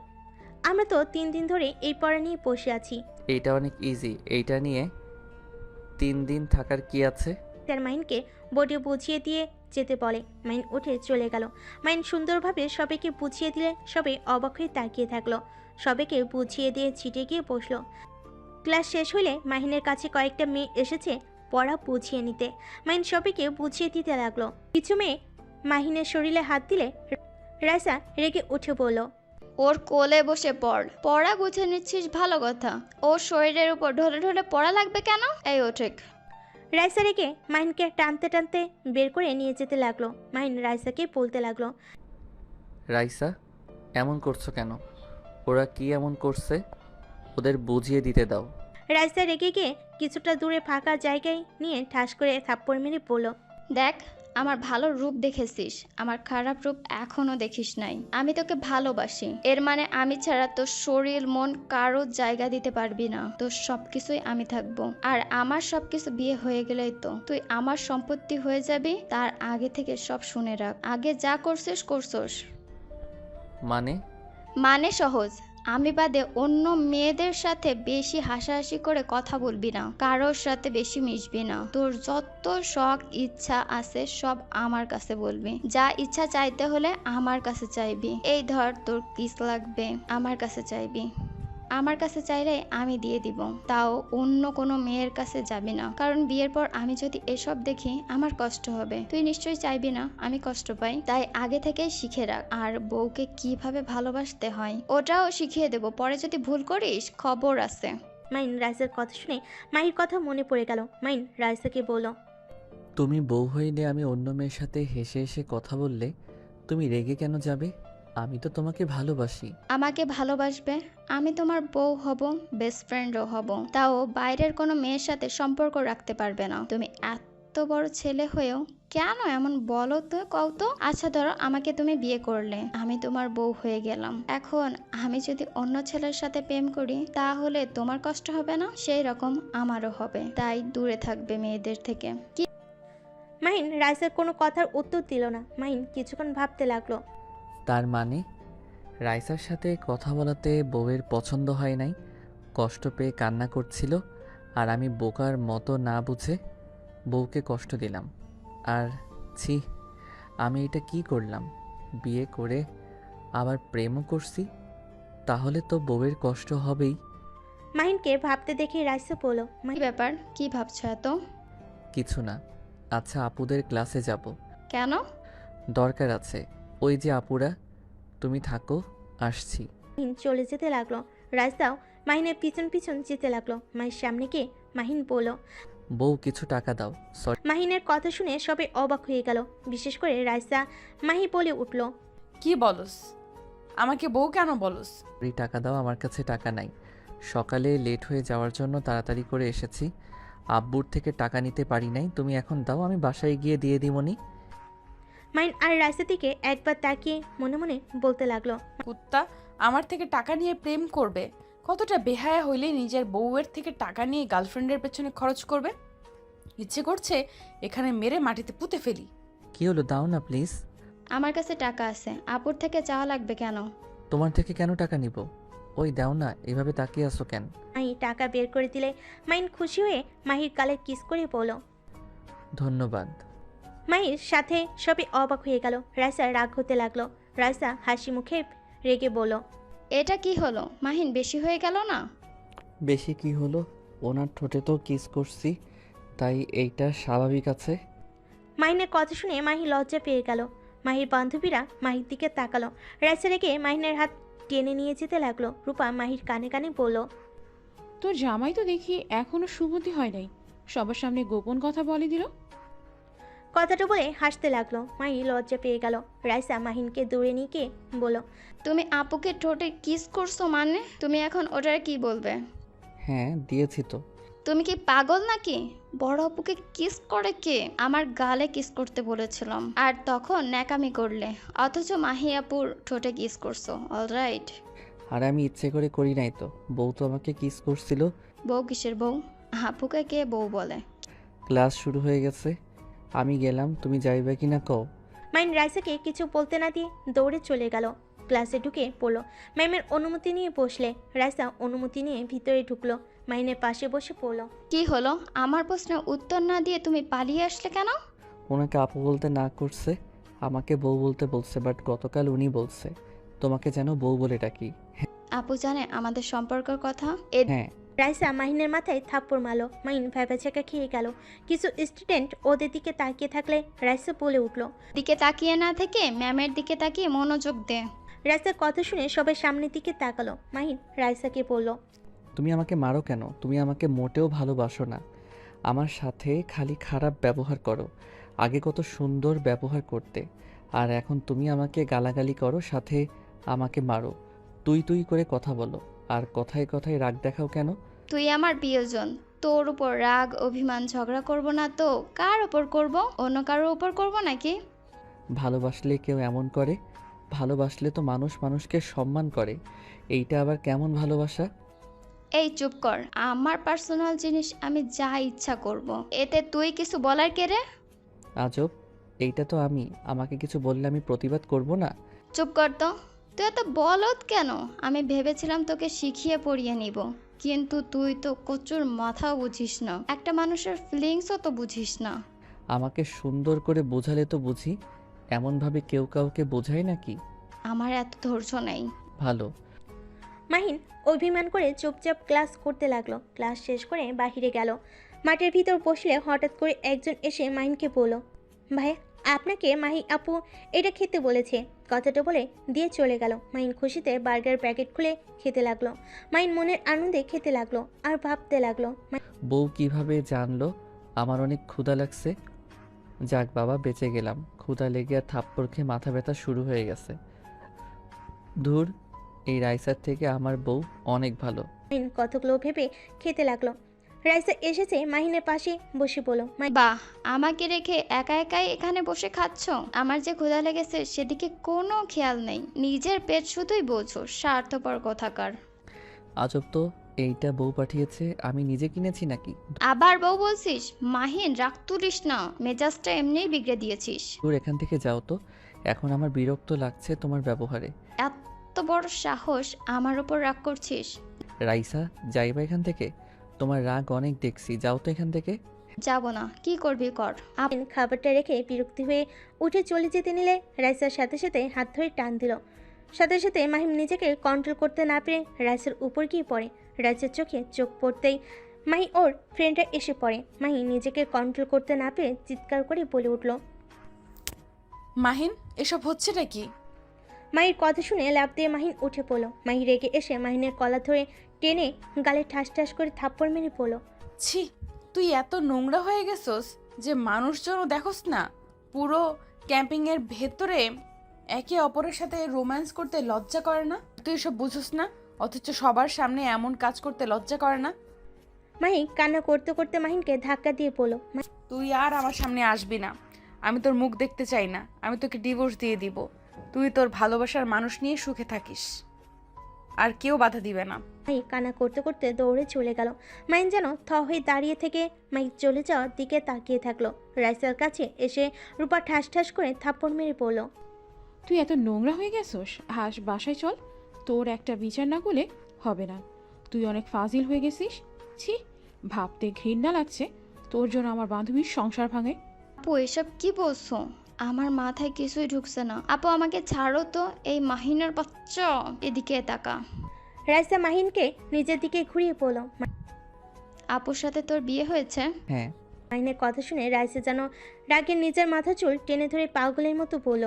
আমরা তো 3 দিন ধরে এই পড়া নিয়ে বসে আছি। এইটা অনেক ইজি, এইটা নিয়ে 3 দিন থাকার কি আছে? স্যার মাহিনকে বোর্ডে বুঝিয়ে দিয়ে যেতে বলে। মাহিন উঠে চলে গেল। মাহিন সুন্দরভাবে সবাইকে বুঝিয়ে দিলে সবাই অবাক হয়ে তাকিয়ে থাকলো। সবাইকে বুঝিয়ে দিয়ে ছিটে গিয়ে বসলো। ক্লাস শেষ হলে মাহিনের কাছে কয়েকটা মেয়ে এসেছে পড়া বুঝিয়ে নিতে। মাহিন সবাইকে বুঝিয়ে দিতে লাগলো। কিছু মেয়ে মাহিনের শরীরে হাত দিলে রাইসা রেগে উঠে বলল, ওর কোলে বসে পড়। পড়া বুঝে নিচ্ছিস, ভালো কথা। ওর শরীরের উপর ঢলে ঢলে পড়া লাগবে কেন? এই ওঠেক। রাইসা রেগে মাহিনকে টানতে টানতে বের করে নিয়ে যেতে লাগলো। মাহিন রাইসাকে বলতে লাগলো, রাইসা, এমন করছো কেন? ওরা কি এমন করছে? ওদের বুঝিয়ে দিতে দাও। রাইসা রেগে গিয়ে কিছুটা দূরে ফাঁকা জায়গায় নিয়ে ঠাস করে থাপ্পড় মেরে বলল, দেখ, আমার ভালো রূপ দেখেছিস, আমার খারাপ রূপ এখনো দেখিস নাই। আমি তোকে ভালোবাসি, এর মানে আমি ছাড়া তোর শরীর মন কারো জায়গা দিতে পারবি না। তোর সবকিছুই আমি থাকবো, আর আমার সবকিছু বিয়ে হয়ে গেলেই তো তুই আমার সম্পত্তি হয়ে যাবি। তার আগে থেকে সব শুনে রাখ, আগে যা করছিস করছস। মানে সহজ, আমি বাদে অন্য মেয়েদের সাথে বেশি হাসাহাসি করে কথা বলবি না, কারোর সাথে বেশি মিশবি না। তোর যত শখ ইচ্ছা আছে সব আমার কাছে বলবি। যা ইচ্ছা চাইতে হলে আমার কাছে চাইবি। এই ধর, তোর কিস লাগবে, আমার কাছে চাইবি। আমার কাছে চাইলে আমি দিয়ে দিব, তাও অন্য কোনো মেয়ের কাছে যাবি না, কারণ বিয়ের পর আমি যদি এসব দেখি আমার কষ্ট হবে। তুই নিশ্চয়ই চাইবি না আমি কষ্ট পাই, তাই আগে থেকেই শিখে রাখ। আর বউকে কিভাবে ভালোবাসতে হয় ওটাও শিখিয়ে দেব, পরে যদি ভুল করিস খবর আছে। মাহিন রাইসার কথা শুনে মাহির কথা মনে পড়ে গেল। মাহিন রাইসাকে বলল, তুমি বউ হইলে আমি অন্য মেয়ের সাথে হেসে হেসে কথা বললে তুমি রেগে কেন যাবে? আমি তো তোমাকে ভালোবাসি। আমাকে ভালোবাসবে, আমি তোমার বউ হব, বেস্ট ফ্রেন্ডও হব, তাও বাইরের কোনো মেয়ের সাথে সম্পর্ক রাখতে পারবে না। তুমি এত বড় ছেলে হয়েও কেন এমন বলো তো, কও তো? আচ্ছা ধরো আমাকে তুমি বিয়ে করলে, আমি তোমার বউ হয়ে গেলাম। এখন আমি যদি অন্য ছেলের সাথে প্রেম করি তাহলে তোমার কষ্ট হবে না? সেই রকম আমারও হবে। তাই দূরে থাকবে মেয়েদের থেকে। মাহিন রাইসার কোনো কথার উত্তর দিল না। মাহিন কিছুক্ষণ ভাবতে লাগলো। তার মানে রাইসার সাথে কথা বলাতে বউয়ের পছন্দ হয় নাই, কষ্ট পেয়ে কান্না করছিল, আর আমি বোকার মতো না বুঝে বউকে কষ্ট দিলাম। আর ছি, আমি এটা কি করলাম? বিয়ে করে আবার প্রেমও করছি, তাহলে তো বউয়ের কষ্ট হবেই। মাহিনকে ভাবতে দেখে রাইসা বলল, কি ব্যাপার, কি ভাবছো এত? কিছু না। আচ্ছা, আপুদের ক্লাসে যাব। কেন? দরকার আছে। ওই যে আপুরা, তুমি থাকো, আসছি। মাহিন চলে যেতে লাগলো। রাইসাও মাহিনের পিছন পিছন যেতে লাগলো। মাহির সামনে গিয়ে মাহিন বলল। বউ কিছু টাকা দাও। সরি। মাহিনের কথা শুনে সবাই অবাক হয়ে গেল, বিশেষ করে রাইসা। মাহি বলে উঠল, কি বলস? আমাকে বউ কেন বলস? টাকা দাও, আমার কাছে টাকা নাই। সকালে লেট হয়ে যাওয়ার জন্য তাড়াতাড়ি করে এসেছি, আব্বুর থেকে টাকা নিতে পারি নাই। তুমি এখন দাও, আমি বাসায় গিয়ে দিয়ে দিবনি। মাহিন আর রাইসা দিকে একবার তাকিয়ে মনে মনে বলতে লাগলো, কুত্তা আমার থেকে টাকা নিয়ে প্রেম করবে? কতটা বেহায়া হইলে নিজের বউয়ের থেকে টাকা নিয়ে গার্লফ্রেন্ডের পেছনে খরচ করবে? ইচ্ছে করছে এখানে মেরে মাটিতে পুঁতে ফেলি। কি হলো, দাও না প্লিজ। আমার কাছে টাকা আছে, আপুর থেকে চাওয়া লাগবে কেন? তোমার থেকে কেন টাকা নিব? ওই দাও না, এভাবে তাকিয়ে আসো কেন? মাহি টাকা বের করে দিলে মাহিন খুশি হয়ে মাহির গালে কিস করে বলল। ধন্যবাদ। মাহির সাথে সবাই অবাক হয়ে গেল। রাইসা রাগ হতে লাগলো। রাইসা হাসি মুখে রেগে বলল, এটা কি হলো মাহিন, বেশি হয়ে গেল না? বেশি কি হলো? ওনার ঠোঁটে তো কিস করছি, তাই এইটা স্বাভাবিক আছে। মাহিনের কথা শুনে মাহি লজ্জা পেয়ে গেল। মাহির বান্ধবীরা মাহির দিকে তাকালো। রাইসা রেগে মাহিনের হাত টেনে নিয়ে যেতে লাগলো। রূপা মাহির কানে কানে বলল, তোর জামাই তো দেখি এখনো সুমতি হয় নাই, সবার সামনে গোপন কথা বলে দিল। কথাটা বলে হাসতে লাগলো। মাহি লজ্জা পেয়ে গেল। রাইসা মাহিনকে দূরে নিয়ে গিয়ে বলল, তুমি আপুকে ঠোঁটে কিস করছো মানে? তুমি এখন ওটার কি বলবে? হ্যাঁ, দিয়েছি তো। তুমি কি পাগল নাকি? বড় আপুকে কিস করে কে? আমার গালে কিস করতে বলেছিলাম আর তখন ন্যাকামি করলে, অথচ মাহি আপুর ঠোঁটে কিস করছো। অলরাইট। আর আমি ইচ্ছে করে করি নাই তো, বউ তো আমাকে কিস করছিল। বউ কিসের বউ? আপুকে কে বউ বলে? ক্লাস শুরু হয়ে গেছে, আমি গেলাম, তুমি যাইবে কি না কও? মাইন রাইসাকে কিছু বলতে না দিয়ে দৌড়ে চলে গেল। ক্লাসে ঢুকে পড়লো। ম্যামের অনুমতি নিয়ে বসলে। রাইসা অনুমতি নিয়ে ভিতরে ঢুকলো। মাইনের পাশে বসে পড়লো। কি হলো? আমার প্রশ্নের উত্তর না দিয়ে তুমি পালিয়ে আসলে কেন? ওনাকে আপু বলতে না করছে, আমাকে বউ বলতে বলছে, বাট গতকাল উনি বলছে তোমাকে যেন বউ বলে ডাকি। আপু জানে আমাদের সম্পর্কের কথা? হ্যাঁ। রাইসা মাহিনের মাথায় থাপ্পড় মারলো। মাহিন ভ্যাবাচাকা খেয়ে গেল। কিছু স্টুডেন্ট ওদের দিকে তাকিয়ে থাকলে রাইসা বলে উঠলো, দিকে তাকিয়ে না থেকে ম্যামের দিকে তাকিয়ে মনোযোগ দে। রাইসার কথা শুনে সবাই সামনের দিকে তাকালো। মাহিন রাইসাকে বলল, তুমি আমাকে মারো কেন? তুমি আমাকে মোটেও ভালোবাসো না, আমার সাথে খালি খারাপ ব্যবহার করো। আগে কত সুন্দর ব্যবহার করতে, আর এখন তুমি আমাকে গালাগালি করো, সাথে আমাকে মারো, তুই তুই করে কথা বলো, আর কথায় কথায় রাগ দেখাও কেন? তুই আমার প্রিয়জন, তোর উপর রাগ অভিমান ঝগড়া করব না তো কার উপর করব? অন্য কারোর উপর করব নাকি? ভালোবাসলে কেউ এমন করে? ভালোবাসলে তো মানুষ মানুষকে সম্মান করে, এইটা আবার কেমন ভালোবাসা? এই চুপ কর, আমার পার্সোনাল জিনিস আমি যা ইচ্ছা করব, এতে তুই কিছু বলার কে রে? আজব, এইটা তো আমি, আমাকে কিছু বললে আমি প্রতিবাদ করব না? চুপ কর তো, তুই এত বলদ কেন? আমি ভেবেছিলাম তোকে শিখিয়ে পড়িয়ে নিব, কিন্তু তুই তো কচুর মাথাও বুঝিস না, একটা মানুষের ফিলিংসও তো বুঝিস না। আমাকে সুন্দর করে বোঝালে তো বুঝি, এমনভাবে কেউ কাউকে বোঝায় নাকি? আমার এত ধৈর্য নেই। ভালো। মাহিন অভিমান করে চুপচাপ ক্লাস করতে লাগলো। ক্লাস শেষ করে বাহিরে গেল। মাঠের ভিতর বসলে হঠাৎ করে একজন এসে মাহিনকে বলল, ভাই আপনাকে মাহি আপু এটা খেতে বলেছে। কথাটা বলে দিয়ে চলে গেল। মাহিন খুশিতে বার্গার প্যাকেট খুলে খেতে লাগলো। মাহিন মনের আনন্দে খেতে লাগলো আর ভাবতে লাগলো, বউ কিভাবে জানলো আমার অনেক ক্ষুধা লাগছে? যাক বাবা, বেঁচে গেলাম। ক্ষুধা লেগে আর থাপ্পড় খেয়ে মাথা ব্যথা শুরু হয়ে গেছে। ধুর, এই রাইসার থেকে আমার বউ অনেক ভালো। মাহিন কতগুলো ভেবে খেতে লাগলো। রাইসা এসেছে মাহিনের পাশে বসে বলল, বাহ, আমাকে রেখে একা একাই এখানে বসে খাচ্ছ? আমার যে ক্ষুধা লেগেছে সেদিকে কোনো খেয়াল নেই। নিজের পেট শুধুই বোঝো, স্বার্থপর কোথাকার। আজব তো, এইটা বউ পাঠিয়েছে, আমি নিজে কিনেছি নাকি? আবার বউ বলছিস? মাহিন, রাগ তুলিস না, মেজাজটা এমনিই বিগড়ে দিয়েছিস। তোর এখান থেকে যাও তো, এখন আমার বিরক্ত লাগছে তোমার ব্যবহারে। এত বড় সাহস, আমার উপর রাগ করছিস? রাইসা, যাইবা এখান থেকে? তোমার রাগ অনেক দেখছি, যাও তো এখান থেকে। যাব না, কি করবি কর। মাহিন খাবারটা রেখে বিরক্তি হয়ে উঠে চলে যেতে নিলে রাইসার সাথে সাথে হাত ধরে টান দিল। সাথে সাথে মাহিম নিজেকে কন্ট্রোল করতে না পেরে রাইসার উপর গিয়ে পড়ে। রাইসার চোখে চোখ পড়তেই মাহি ওর ফ্রেন্ডটা এসে পড়ে। মাহি নিজেকে কন্ট্রোল করতে না পেরে চিৎকার করে বলে উঠল। মাহিন, এসব হচ্ছেটা কি? মাহির কথা শুনে লাফ দিয়ে মাহিন উঠে পড়ল। মাহি রেগে এসে মাহিনের কলা ধরে টেনে গালে ঠাস ঠাস করে থাপ্পড় মেরে পড়ল। ছি, তুই এত নোংরা হয়ে গেছস যে মানুষজনও দেখোস না? পুরো ক্যাম্পিংয়ের ভেতরে একে অপরের সাথে রোম্যান্স করতে লজ্জা করে না? তুই এসব বুঝোস না, অথচ সবার সামনে এমন কাজ করতে লজ্জা করে না? মাহি কান্না করতে করতে মাহিনকে ধাক্কা দিয়ে পড়ল। তুই আর আমার সামনে আসবি না, আমি তোর মুখ দেখতে চাই না। আমি তোকে ডিভোর্স দিয়ে দিব। তুই তোর ভালোবাসার মানুষ নিয়ে সুখে থাকিস, আর কেউ বাধা দিবে না। মাহি কান্না করতে করতে দৌড়ে চলে গেল। মাহিন যেন থ হয়ে দাঁড়িয়ে থেকে মাহি চলে যাওয়ার দিকে তাকিয়ে থাকলো। রাইসার কাছে এসে রূপা ঠাস ঠাস করে থাপ্পড় মেরে পড়ল। তুই এত নোংরা হয়ে গেছোস, বাসায় চল। তোর একটা বিচার না করলে হবে না। তুই অনেক ফাজিল হয়ে গেছিস। ছি, ভাবতে ঘৃণা লাগছে তোর জন্য আমার বান্ধবীর সংসার ভাঙে। আপু, এসব কি বলছো? আমার মাথায় কিছুই ঢুকছে না। আপু, আমাকে ছাড়ো তো। এই মাহিনের বাচ্চা, এদিকে তাকা। রাইসা মাহিনকে নিজের দিকে ঘুরিয়ে পড়ল। আপুর সাথে তোর বিয়ে হয়েছে? হ্যাঁ। মাহিনের কথা শুনে রাইসা যেন রাগে নিজের মাথা চুল টেনে ধরে পাগলের মতো বলল।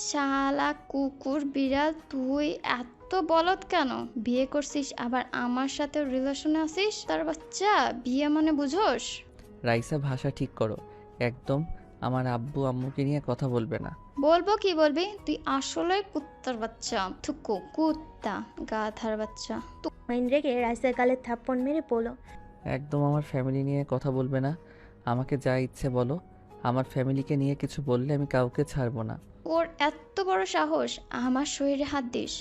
শালা কুকুর বিড়াল, তুই এত বলদ কেন? বিয়ে করছিস আবার আমার সাথে রিলেশনে আছিস? তার বাচ্চা, বিয়ে মানে বুঝোস? রাইসা, ভাষা ঠিক করো একদম। আমার আব্বু আম্মুকে নিয়ে কথা বলবে না। বলবো কি বলবি? তুই আসলে কুত্তার বাচ্চা। থুকু, কুত্তা, গাধার বাচ্চা। মাহিন রেগে রাইসার গালে থাপ্পড় মেরে পড়ল। একদম আমার ফ্যামিলি নিয়ে কথা বলবে না। আমাকে যা ইচ্ছে বলো। আমার ফ্যামিলিকে নিয়ে কিছু বললে আমি কাউকে ছাড়বো না। ওর এত বড় সাহস, আমার শরীরে হাত দিস?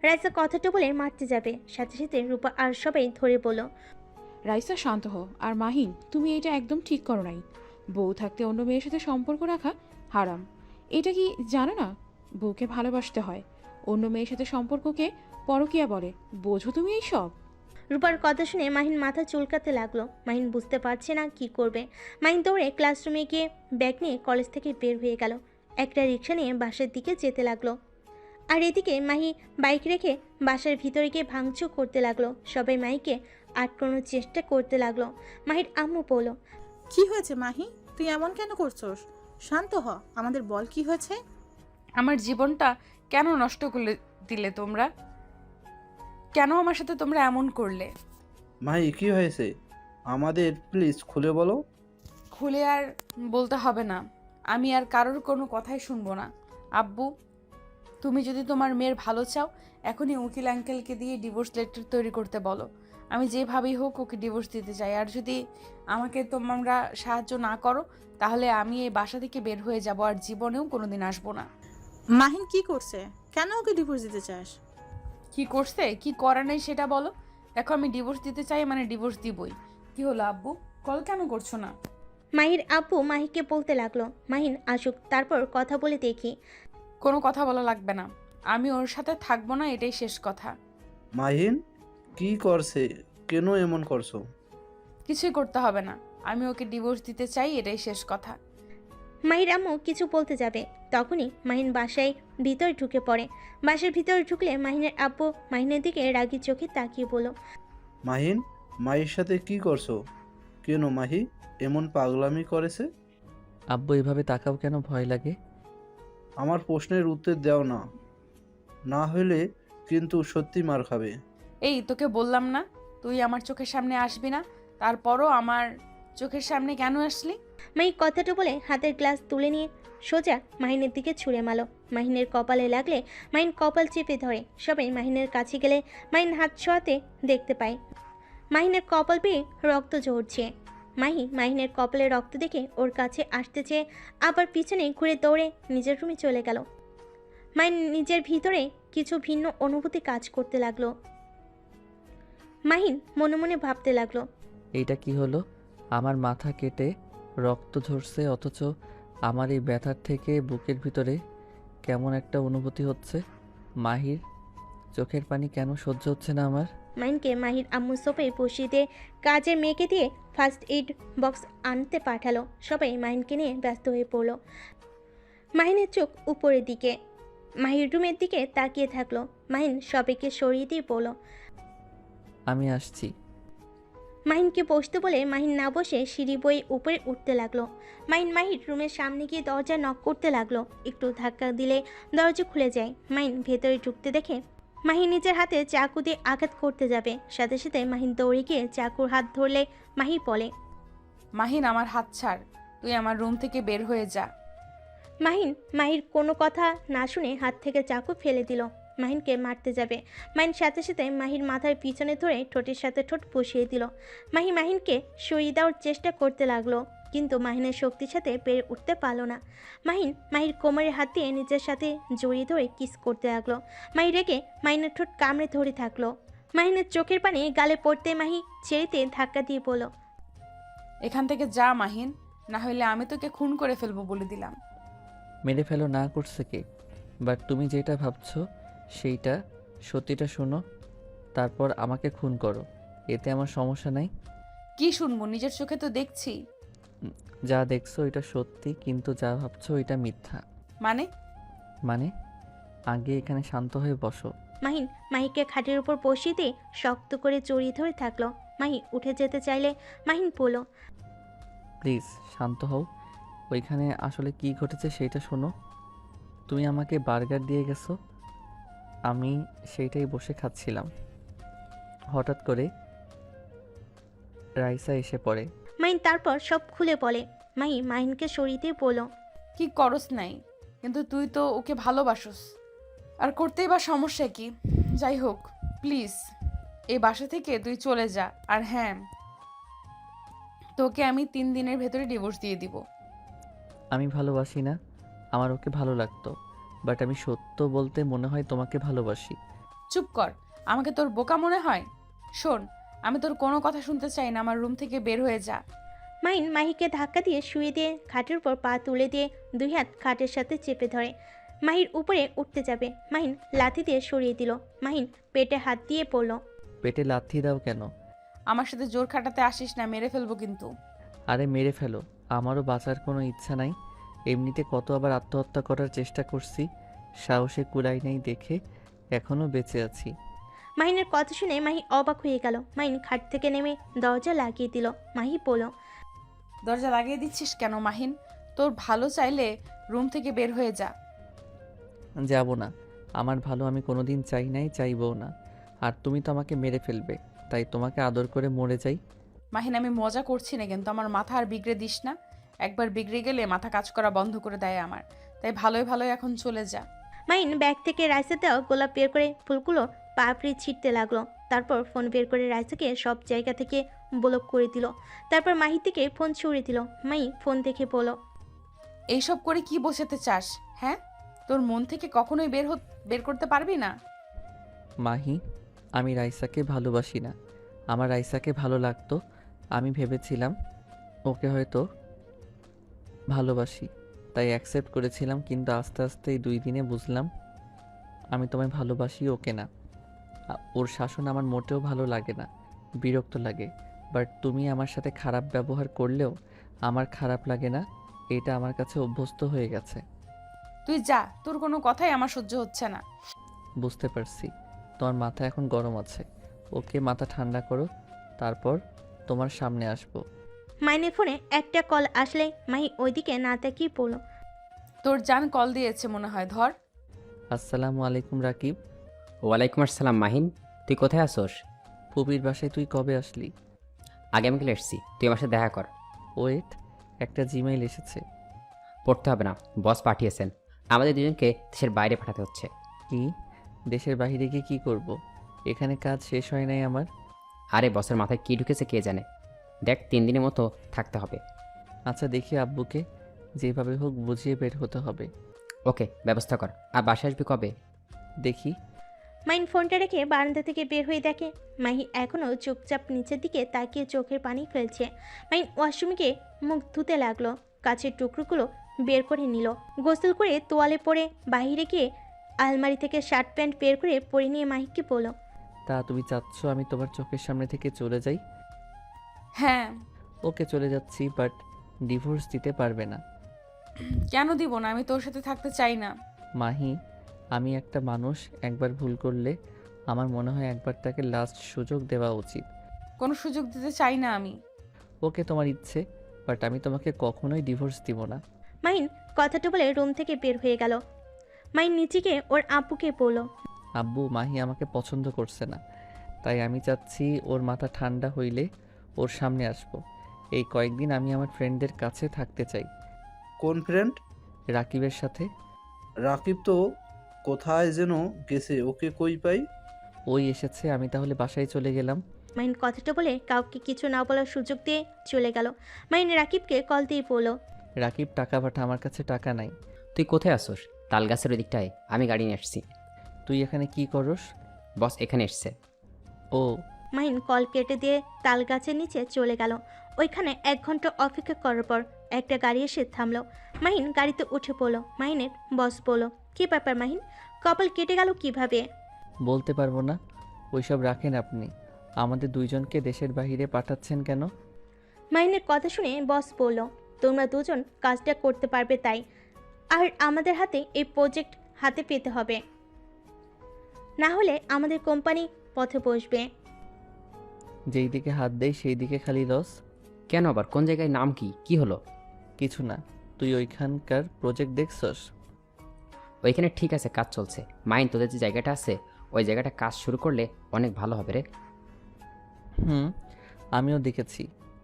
রাইসা কথাটা বলে মারতে যাবে, সাথে সাথে রূপা আর সবাই ধরে বলল। রাইসা, শান্ত হও। আর মাহিন, তুমি এটা একদম ঠিক করো নাই। বউ থাকতে অন্য মেয়ের সাথে সম্পর্ক রাখা হারাম। এটা কি জানো না? বউকে ভালোবাসতে হয়। অন্য মেয়ের সাথে সম্পর্ককে পরকীয়া বলে। বোঝো তুমি এই সব? রূপার কথা শুনে মাহিন মাথা চুলকাতে লাগলো। মাহিন বুঝতে পারছে না কি করবে। মাহিন দৌড়ে ক্লাসরুমে গিয়ে ব্যাগ নিয়ে কলেজ থেকে বের হয়ে গেল। একটা রিক্সা নিয়ে বাসার দিকে যেতে লাগলো। আর এদিকে মাহি বাইক রেখে বাসার ভিতরে গিয়ে ভাঙচুর করতে লাগলো। সবাই মাহিকে আটকানোর চেষ্টা করতে লাগলো। মাহির আম্মু বলল। কি হয়েছে মাহি? তুই এমন কেন করছস? শান্ত হ, আমাদের বল কি হয়েছে। আমার জীবনটা কেন নষ্ট করে দিলে তোমরা? কেন আমার সাথে তোমরা এমন করলে? মাহি, কি হয়েছে? আমাদের প্লিজ খুলে বলো। খুলে আর বলতে হবে না, আমি আর কারোর কোনো কথাই শুনবো না। আব্বু, তুমি যদি তোমার মেয়ের ভালো চাও, এখনই উকিল আঙ্কেলকে দিয়ে ডিভোর্স লেটার তৈরি করতে বলো। আমি যেভাবেই হোক ওকে ডিভোর্স দিতে চাই। আর যদি আমাকে তোমরা সাহায্য না করো, তাহলে আমি এই বাসা থেকে বের হয়ে যাব, আর জীবনেও কোনোদিন আসবো না। মাহিন কি করছে? কেন ওকে ডিভোর্স দিতে চাস? কি করছে, কি করা নেই সেটা বলো। দেখো, আমি ডিভোর্স দিতে চাই মানে ডিভোর্স দিবই। কি হলো আব্বু, কল কেন করছো না? মাহির আব্বু মাহিকে বলতে লাগলো, মাহিন আসুক, তারপর কথা বলে দেখি। কোনো কথা বলা লাগবে না, আমি ওর সাথে থাকবো না, এটাই শেষ কথা। মাহিন কি করছে? কেন এমন করছো? কিছুই করতে হবে না, আমি ওকে ডিভোর্স দিতে চাই, এটাই শেষ কথা। মাহির আম্মু কিছু বলতে যাবে, তখনই মাহিন বাসায় ভিতরে ঢুকে পড়ে। বাসার ভিতরে ঢুকলে মাহিনের আব্বু মাহিনের দিকে রাগি চোখে তাকিয়ে বলল। মাহিন, মাহির সাথে কি করছো? কেন মাহি এমন পাগলামি করেছে? আব্বু, এভাবে তাকাও কেন? ভয় লাগে। আমার প্রশ্নের উত্তর দাও না, না হলে কিন্তু সত্যি মার খাবে। এই, তোকে বললাম না তুই আমার চোখের সামনে আসবি না, তারপরও আমার চোখের সামনে কেন আসলি? মাহি কথাটা বলে হাতের গ্লাস তুলে নিয়ে সোজা মাহিনের দিকে ছুঁড়ে মারল। মাহিনের কপালে লাগলে মাহিন কপাল চেপে ধরে। সবাই মাহিনের কাছে গেলে মাহিন হাত ছোঁয়াতে দেখতে পায় মাহিনের কপাল পেয়ে রক্ত ঝরছে। মাহিনের কপালে রক্ত দেখে ওর কাছে আসতে চেয়ে আবার পিছনে ঘুরে দৌড়ে নিজের রুমে চলে গেল। মাহিন নিজের ভিতরে কিছু ভিন্ন অনুভূতি কাজ করতে লাগলো। মাহিন মনে মনে ভাবতে লাগলো, এইটা কি হলো? আমার মাথা কেটে রক্ত ঝরছে, অথচ আমার এই ব্যথার থেকে বুকের ভিতরে কেমন একটা অনুভূতি হচ্ছে। মাহির চোখের পানি কেন সহ্য হচ্ছে না আমার? মাহিনকে মাহির আম্মু সোফে বসিয়ে দিয়ে কাজের মেয়েকে দিয়ে ফার্স্ট এইড বক্স আনতে পাঠালো। সবাই মাহিনকে নিয়ে ব্যস্ত হয়ে পড়লো। মাহিনের চোখ উপরের দিকে, মাহির রুমের দিকে তাকিয়ে থাকলো। মাহিন সবাইকে সরিয়ে দিয়ে বলল, আমি আসছি। মাহিনকে বসতে বলে মাহিন না বসে সিঁড়ি বয়ে উপরে উঠতে লাগলো। মাহির রুমের সামনে গিয়ে দরজা নক করতে লাগলো। একটু ধাক্কা দিলে দরজা খুলে যায়। মাহিন ভেতরে ঢুকতে দেখে মাহিন নিজের হাতে চাকু দিয়ে আঘাত করতে যাবে। সাথে সাথে মাহিন দৌড়ে গিয়ে চাকুর হাত ধরলে মাহি বলে, মাহিন আমার হাত ছাড়, তুই আমার রুম থেকে বের হয়ে যা। মাহির কোনো কথা না শুনে হাত থেকে চাকু ফেলে দিল। মাহিনকে মারতে যাবে। মাহিন সাথে সাথে মাহির মাথার পিছনে ধরে ঠোঁটের সাথে ঠোঁট বসিয়ে দিল। মাহিনকে সরিয়ে দেওয়ার চেষ্টা করতে লাগলো, কিন্তু মাহিনের শক্তির সাথে পেরে উঠতে পারল না। মাহির কোমরের হাত দিয়ে নিজের সাথে জড়িয়ে ধরে কিস করতে লাগলো। মাহি রেগে মাহিনের ঠোঁট কামড়ে ধরে থাকলো। মাহিনের চোখের পানি গালে পড়তে মাহি ছেড়েতে ধাক্কা দিয়ে বলল, এখান থেকে যা মাহিন, না হলে আমি তোকে খুন করে ফেলবো বলে দিলাম। মেরে ফেলো না করছে কে? বাট তুমি যেটা ভাবছো সেইটা সত্যিটা শোনো, তারপর আমাকে খুন করো, এতে আমার সমস্যা নাই। কি শুনবো? নিজের চোখে তো দেখছি। যা দেখছো এটা সত্যি, কিন্তু যা ভাবছো এটা মিথ্যা। মানে? আগে এখানে শান্ত হয়ে বসো। মাহিকে খাটের উপর বসিয়ে দিয়ে শক্ত করে জড়িয়ে ধরে থাকলো। মাহি উঠে যেতে চাইলে মাহিন বলল, প্লিজ শান্ত হও। ওইখানে আসলে কি ঘটেছে সেটা শোনো। তুমি আমাকে বার্গার দিয়ে গেছো, আমি সেইটাই বসে খাচ্ছিলাম। হঠাৎ করে রাইসা এসে পড়ে। মাহিন তারপর সব খুলে বলে। মাহিনকে সরিয়ে দিয়ে বলল, কি করস নাই, কিন্তু তুই তো ওকে ভালোবাসোস, আর করতেই বা সমস্যা কি? যাই হোক, প্লিজ এই বাসা থেকে তুই চলে যা। আর হ্যাঁ, তোকে আমি 3 দিনের ভেতরে ডিভোর্স দিয়ে দিব। আমি ভালোবাসি না, আমার ওকে ভালো লাগতো, বাট আমি সত্য বলতে মনে হয় তোমাকে ভালোবাসি। চুপ কর, আমাকে তোর বোকা মনে হয়? শোন, আমি তোর কোনো কথা শুনতে চাই না, আমার রুম থেকে বের হয়ে যা। মাহিকে ধাক্কা দিয়ে শুয়ে দিয়ে খাটের উপর পা তুলে দিয়ে 2 হাত খাটের সাথে চেপে ধরে মাহির উপরে উঠতে যাবে। মাহিন লাথি দিয়ে সরিয়ে দিল। মাহিন পেটে হাত দিয়ে পড়ল। পেটে লাথি দাও কেন? আমার সাথে জোর খাটাতে আসিস না, মেরে ফেলবো কিন্তু। আরে মেরে ফেলো, আমারও বাঁচার কোনো ইচ্ছা নাই। এমনিতে কত আবার আত্মহত্যা করার চেষ্টা করছি, সাহসে কুলাই নেই দেখে এখনও বেঁচে আছি। মাহিনের কথা শুনে মাহি অবাক হয়ে গেল। মাহিন খাট থেকে নেমে দরজা লাগিয়ে দিল। মাহি বলল, দরজা লাগিয়ে দিচ্ছিস কেন মাহিন? তোর ভালো চাইলে রুম থেকে বের হয়ে যা। যাব না, আমার ভালো আমি কোনোদিন চাই নাই, চাইবও না। আর তুমি তো আমাকে মেরে ফেলবে, তাই তোমাকে আদর করে মরে যাই। মাহিন, আমি মজা করছি না, কিন্তু আমার মাথা আর বিগড়ে দিস না। একবার বিগড়ে গেলে মাথা কাজ করা বন্ধ করে দেয় আমার। তাই ভালোই ভালোই এখন চলে যা। মাহিন ব্যাগ থেকে রাইসা দেওয়া গোলাপ বের করে ফুলগুলো পাপড়ি ছিটতে লাগলো। তারপর ফোন বের করে রাইসাকে সব জায়গা থেকে ব্লক করে দিল। তারপর মাহি থেকে ফোন ছুড়ে দিল। মাহি ফোন দেখে বলল, এইসব করে কি বোঝাতে চাস? হ্যাঁ, তোর মন থেকে কখনোই বের করতে পারবি না। মাহি, আমি রাইসাকে ভালোবাসি না। আমার রাইসাকে ভালো লাগতো, আমি ভেবেছিলাম ওকে হয়তো ভালোবাসি, তাই অ্যাকসেপ্ট করেছিলাম। কিন্তু আস্তে আস্তে এই 2 দিনে বুঝলাম আমি তোমায় ভালোবাসি, ওকে না। ওর শাসন আমার মোটেও ভালো লাগে না, বিরক্ত লাগে। বাট তুমি আমার সাথে খারাপ ব্যবহার করলেও আমার খারাপ লাগে না, এটা আমার কাছে অভ্যস্ত হয়ে গেছে। তুই যা, তোর কোনো কথাই আমার সহ্য হচ্ছে না। বুঝতে পারছি, তোমার মাথা এখন গরম আছে। ওকে, মাথা ঠান্ডা করো, তারপর তোমার সামনে আসবো। মাহিনের ফোনে একটা কল আসলে মাহি ওইদিকে না তাকিয়ে পড়ল। তোর জান কল দিয়েছে মনে হয়, ধর। আসসালামু আলাইকুম রাকিব। ওয়ালাইকুম আসসালাম মাহিন, তুই কোথায় আসোস? ফুপির বাসায়। তুই কবে আসলি? আগামীকাল এসছি, তুই আমার সাথে দেখা কর। ওয়েট, একটা জিমেইল এসেছে। পড়তে হবে না, বস পাঠিয়েছেন। আমাদের দুজনকে দেশের বাইরে পাঠাতে হচ্ছে। কি? দেশের বাইরে গিয়ে কি করব? এখানে কাজ শেষ হয় নাই আমার। আরে বসের মাথায় কী ঢুকেছে কে জানে। দেখ 3 দিনের মতো থাকতে হবে। আচ্ছা দেখি আব্বুকে যেভাবে হোক বুঝিয়ে বের হতে হবে। ওকে, ব্যবস্থা কর। আর বাসায় আসবি কবে? দেখি। মাহিন ফোনটা রেখে বারান্দা থেকে বের হয়ে দেখে মাহি এখনও চুপচাপ নিচের দিকে তাকিয়ে চোখের পানি ফেলছে। মাহিন ওয়াশরুমে গিয়ে মুখ ধুতে লাগলো, কাছের টুকরোগুলো বের করে নিল, গোসল করে তোয়ালে পরে বাইরে গিয়ে আলমারি থেকে শার্ট প্যান্ট বের করে পরে নিয়ে মাহিকে বলল, তা তুমি চাচ্ছ আমি তোমার চোখের সামনে থেকে চলে যাই? হ্যাঁ। ওকে চলে যাচ্ছি, বাট ডিভোর্স দিতে পারবে না। কেন দিব না? আমি তোর সাথে থাকতে চাই না। মাহি, আমি একটা মানুষ একবার ভুল করলে আমার মনে হয় একবার তাকে লাস্ট সুযোগ দেওয়া উচিত। কোনো সুযোগ দিতে চাই না আমি। ওকে তোমার ইচ্ছে, বাট আমি তোমাকে কখনোই ডিভোর্স দিব না। মাহিন কথাটা বলে রুম থেকে বের হয়ে গেল। মাহিন নিচে গিয়ে ওর আব্বুকে বলল, আব্বু, মাহি আমাকে পছন্দ করছে না, তাই আমি চাচ্ছি ওর মাথা ঠান্ডা হইলে ওর সামনে আসবো। এই কয়েকদিন আমি আমার ফ্রেন্ডদের কাছে থাকতে চাই। কোন ফ্রেন্ড? রাকিবের সাথে। রাকিব তো কোথায় যেন গেছে, ওকে কই পাই? ওই এসেছে, আমি তাহলে বাসায় চলে গেলাম। মাহিন কথাটা বলে কাউকে কিছু না বলার সুযোগ দিয়ে চলে গেল। মাহিন রাকিবকে কল দিয়ে বলল, রাকিব টাকা পাঠা, আমার কাছে টাকা নাই। তুই কোথায় আসোস? তাল গাছের ওই দিকটায়, আমি গাড়ি নিয়ে আসছি। তুই এখানে কি করস? বস এখানে এসছে। ও, মাহিন কল কেটে দিয়ে তাল গাছের নিচে চলে গেল। ওইখানে 1 ঘন্টা অপেক্ষা করার পর একটা গাড়ি এসে থামলো। মাহিন গাড়িতে উঠে পড়ল। মাহিনের বস বলল, কি ব্যাপার মাহিন, কপাল কেটে গেল কিভাবে? বলতে পারবো না। ওইসব রাখেন আপনি। আমাদের দুইজনকে দেশের বাইরে পাঠাচ্ছেন কেন? মাহিনের কথা শুনে বস বলল, তোমরা দুজন কাজটা করতে পারবে তাই, আর আমাদের হাতে এই প্রজেক্ট হাতে পেতে হবে, না হলে আমাদের কোম্পানি পথে বসবে। যেই দিকে হাত দেই সেই দিকে খালি লস। কেন আবার? কোন জায়গায়? নাম কি? কি হলো? কিছু না। তুই ওইখানকার প্রজেক্ট দেখছস? ওইখানে ঠিক আছে, কাজ চলছে। মাইন, তোদের যে জায়গাটা আছে ওই জায়গাটা কাজ শুরু করলে অনেক ভালো হবে রে। আমিও দেখেছি।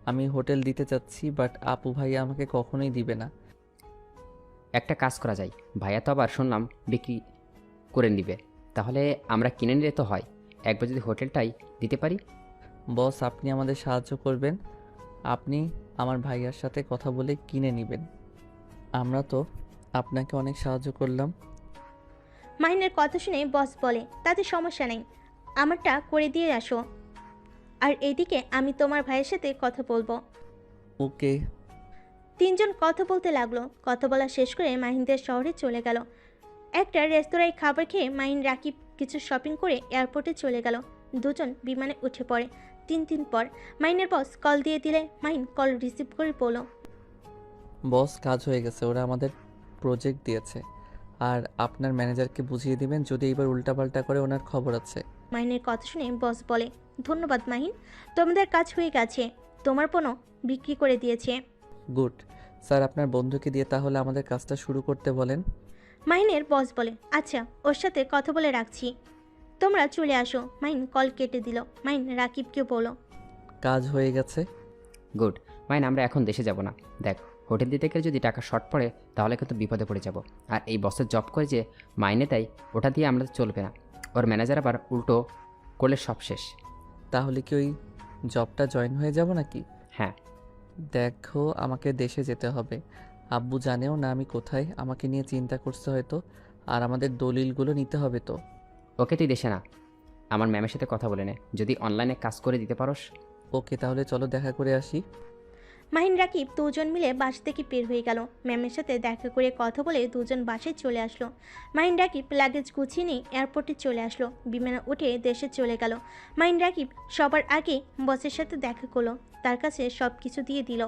আমি হোটেল দিতে চাচ্ছি, বাট আপু ভাইয়া আমাকে কখনোই দিবে না। একটা কাজ করা যায়, ভাইয়া তো আবার শুনলাম বিক্রি করে নিবে, তাহলে আমরা কিনে নিলে তো হয়। একবার যদি হোটেলটাই দিতে পারি। বস, আপনি আমাদের সাহায্য করবেন। আপনি আমার ভাইয়ার সাথে কথা বলে কিনে নেবেন। আমরা তো আপনাকে অনেক সাহায্য করলাম। মাহিনের কথা শুনে বস বলে, তাতে সমস্যা নেই, আমারটা করে দিয়ে আসো, আর এদিকে আমি তোমার ভাইয়ের সাথে কথা বলবো। ওকে। 3 জন কথা বলতে লাগলো। কথা বলা শেষ করে মাহিনদের শহরে চলে গেল। একটা রেস্তোরাঁয় খাবার খেয়ে মাহিন রাকিব কিছু শপিং করে এয়ারপোর্টে চলে গেল। দুজন বিমানে উঠে পড়ে। 3 দিন পর মাহিনের বস কল দিয়ে দিলে মাহিন কল রিসিভ করে বলল, বস, কাজ হয়ে গেছে, ওরা আমাদের প্রজেক্ট দিয়েছে। আর আপনার ম্যানেজারকে বুঝিয়ে দিবেন, যদি এবার উল্টাপাল্টা করে ওনার খবর আছে। মাহিনের কথা শুনে বস বলে, ধন্যবাদ মাহিন, তোমাদের কাজ হয়ে গেছে, তোমার পণ্য বিক্রি করে দিয়েছে। গুড। স্যার, আপনার বন্ধুকে দিয়ে তাহলে আমাদের কাজটা শুরু করতে বলেন। মাহিনের বস বলে, আচ্ছা, ওর সাথে কথা বলে রাখছি, তোমরা চলে আসো। মাহিন কল কেটে দিল। মাহিন রাকিবকে বলো, কাজ হয়ে গেছে। গুড। মাইন, আমরা এখন দেশে যাব না। দেখ, হোটেল দিতে গেলে যদি টাকা শর্ট পড়ে তাহলে কিন্তু বিপদে পড়ে যাব। আর এই বসের জব করে যে মাইনে দেয় ওটা দিয়ে আমরা চলবে না। ওর ম্যানেজার আবার উল্টো করলে সব শেষ। তাহলে কি ওই জবটা জয়েন হয়ে যাব নাকি? হ্যাঁ। দেখো, আমাকে দেশে যেতে হবে। আব্বু জানেও না আমি কোথায়, আমাকে নিয়ে চিন্তা করছে হয়তো। আর আমাদের দলিলগুলো নিতে হবে তো। ওকে, তুই দেশে না, আমার ম্যামের সাথে কথা বলে নে, যদি অনলাইনে কাজ করে দিতে পারোস। ওকে, তাহলে চলো দেখা করে আসি। মাহিন রাকিব দুজন মিলে বাস থেকে বের হয়ে গেল। ম্যামের সাথে দেখা করে কথা বলে দুজন বাসে চলে আসলো। মাহিন রাকিব লাগেজ গুছিয়ে নিয়ে এয়ারপোর্টে চলে আসলো। বিমানে উঠে দেশে চলে গেল। মাহিন রাকিব সবার আগে বসের সাথে দেখা করলো, তার কাছে সব কিছু দিয়ে দিল।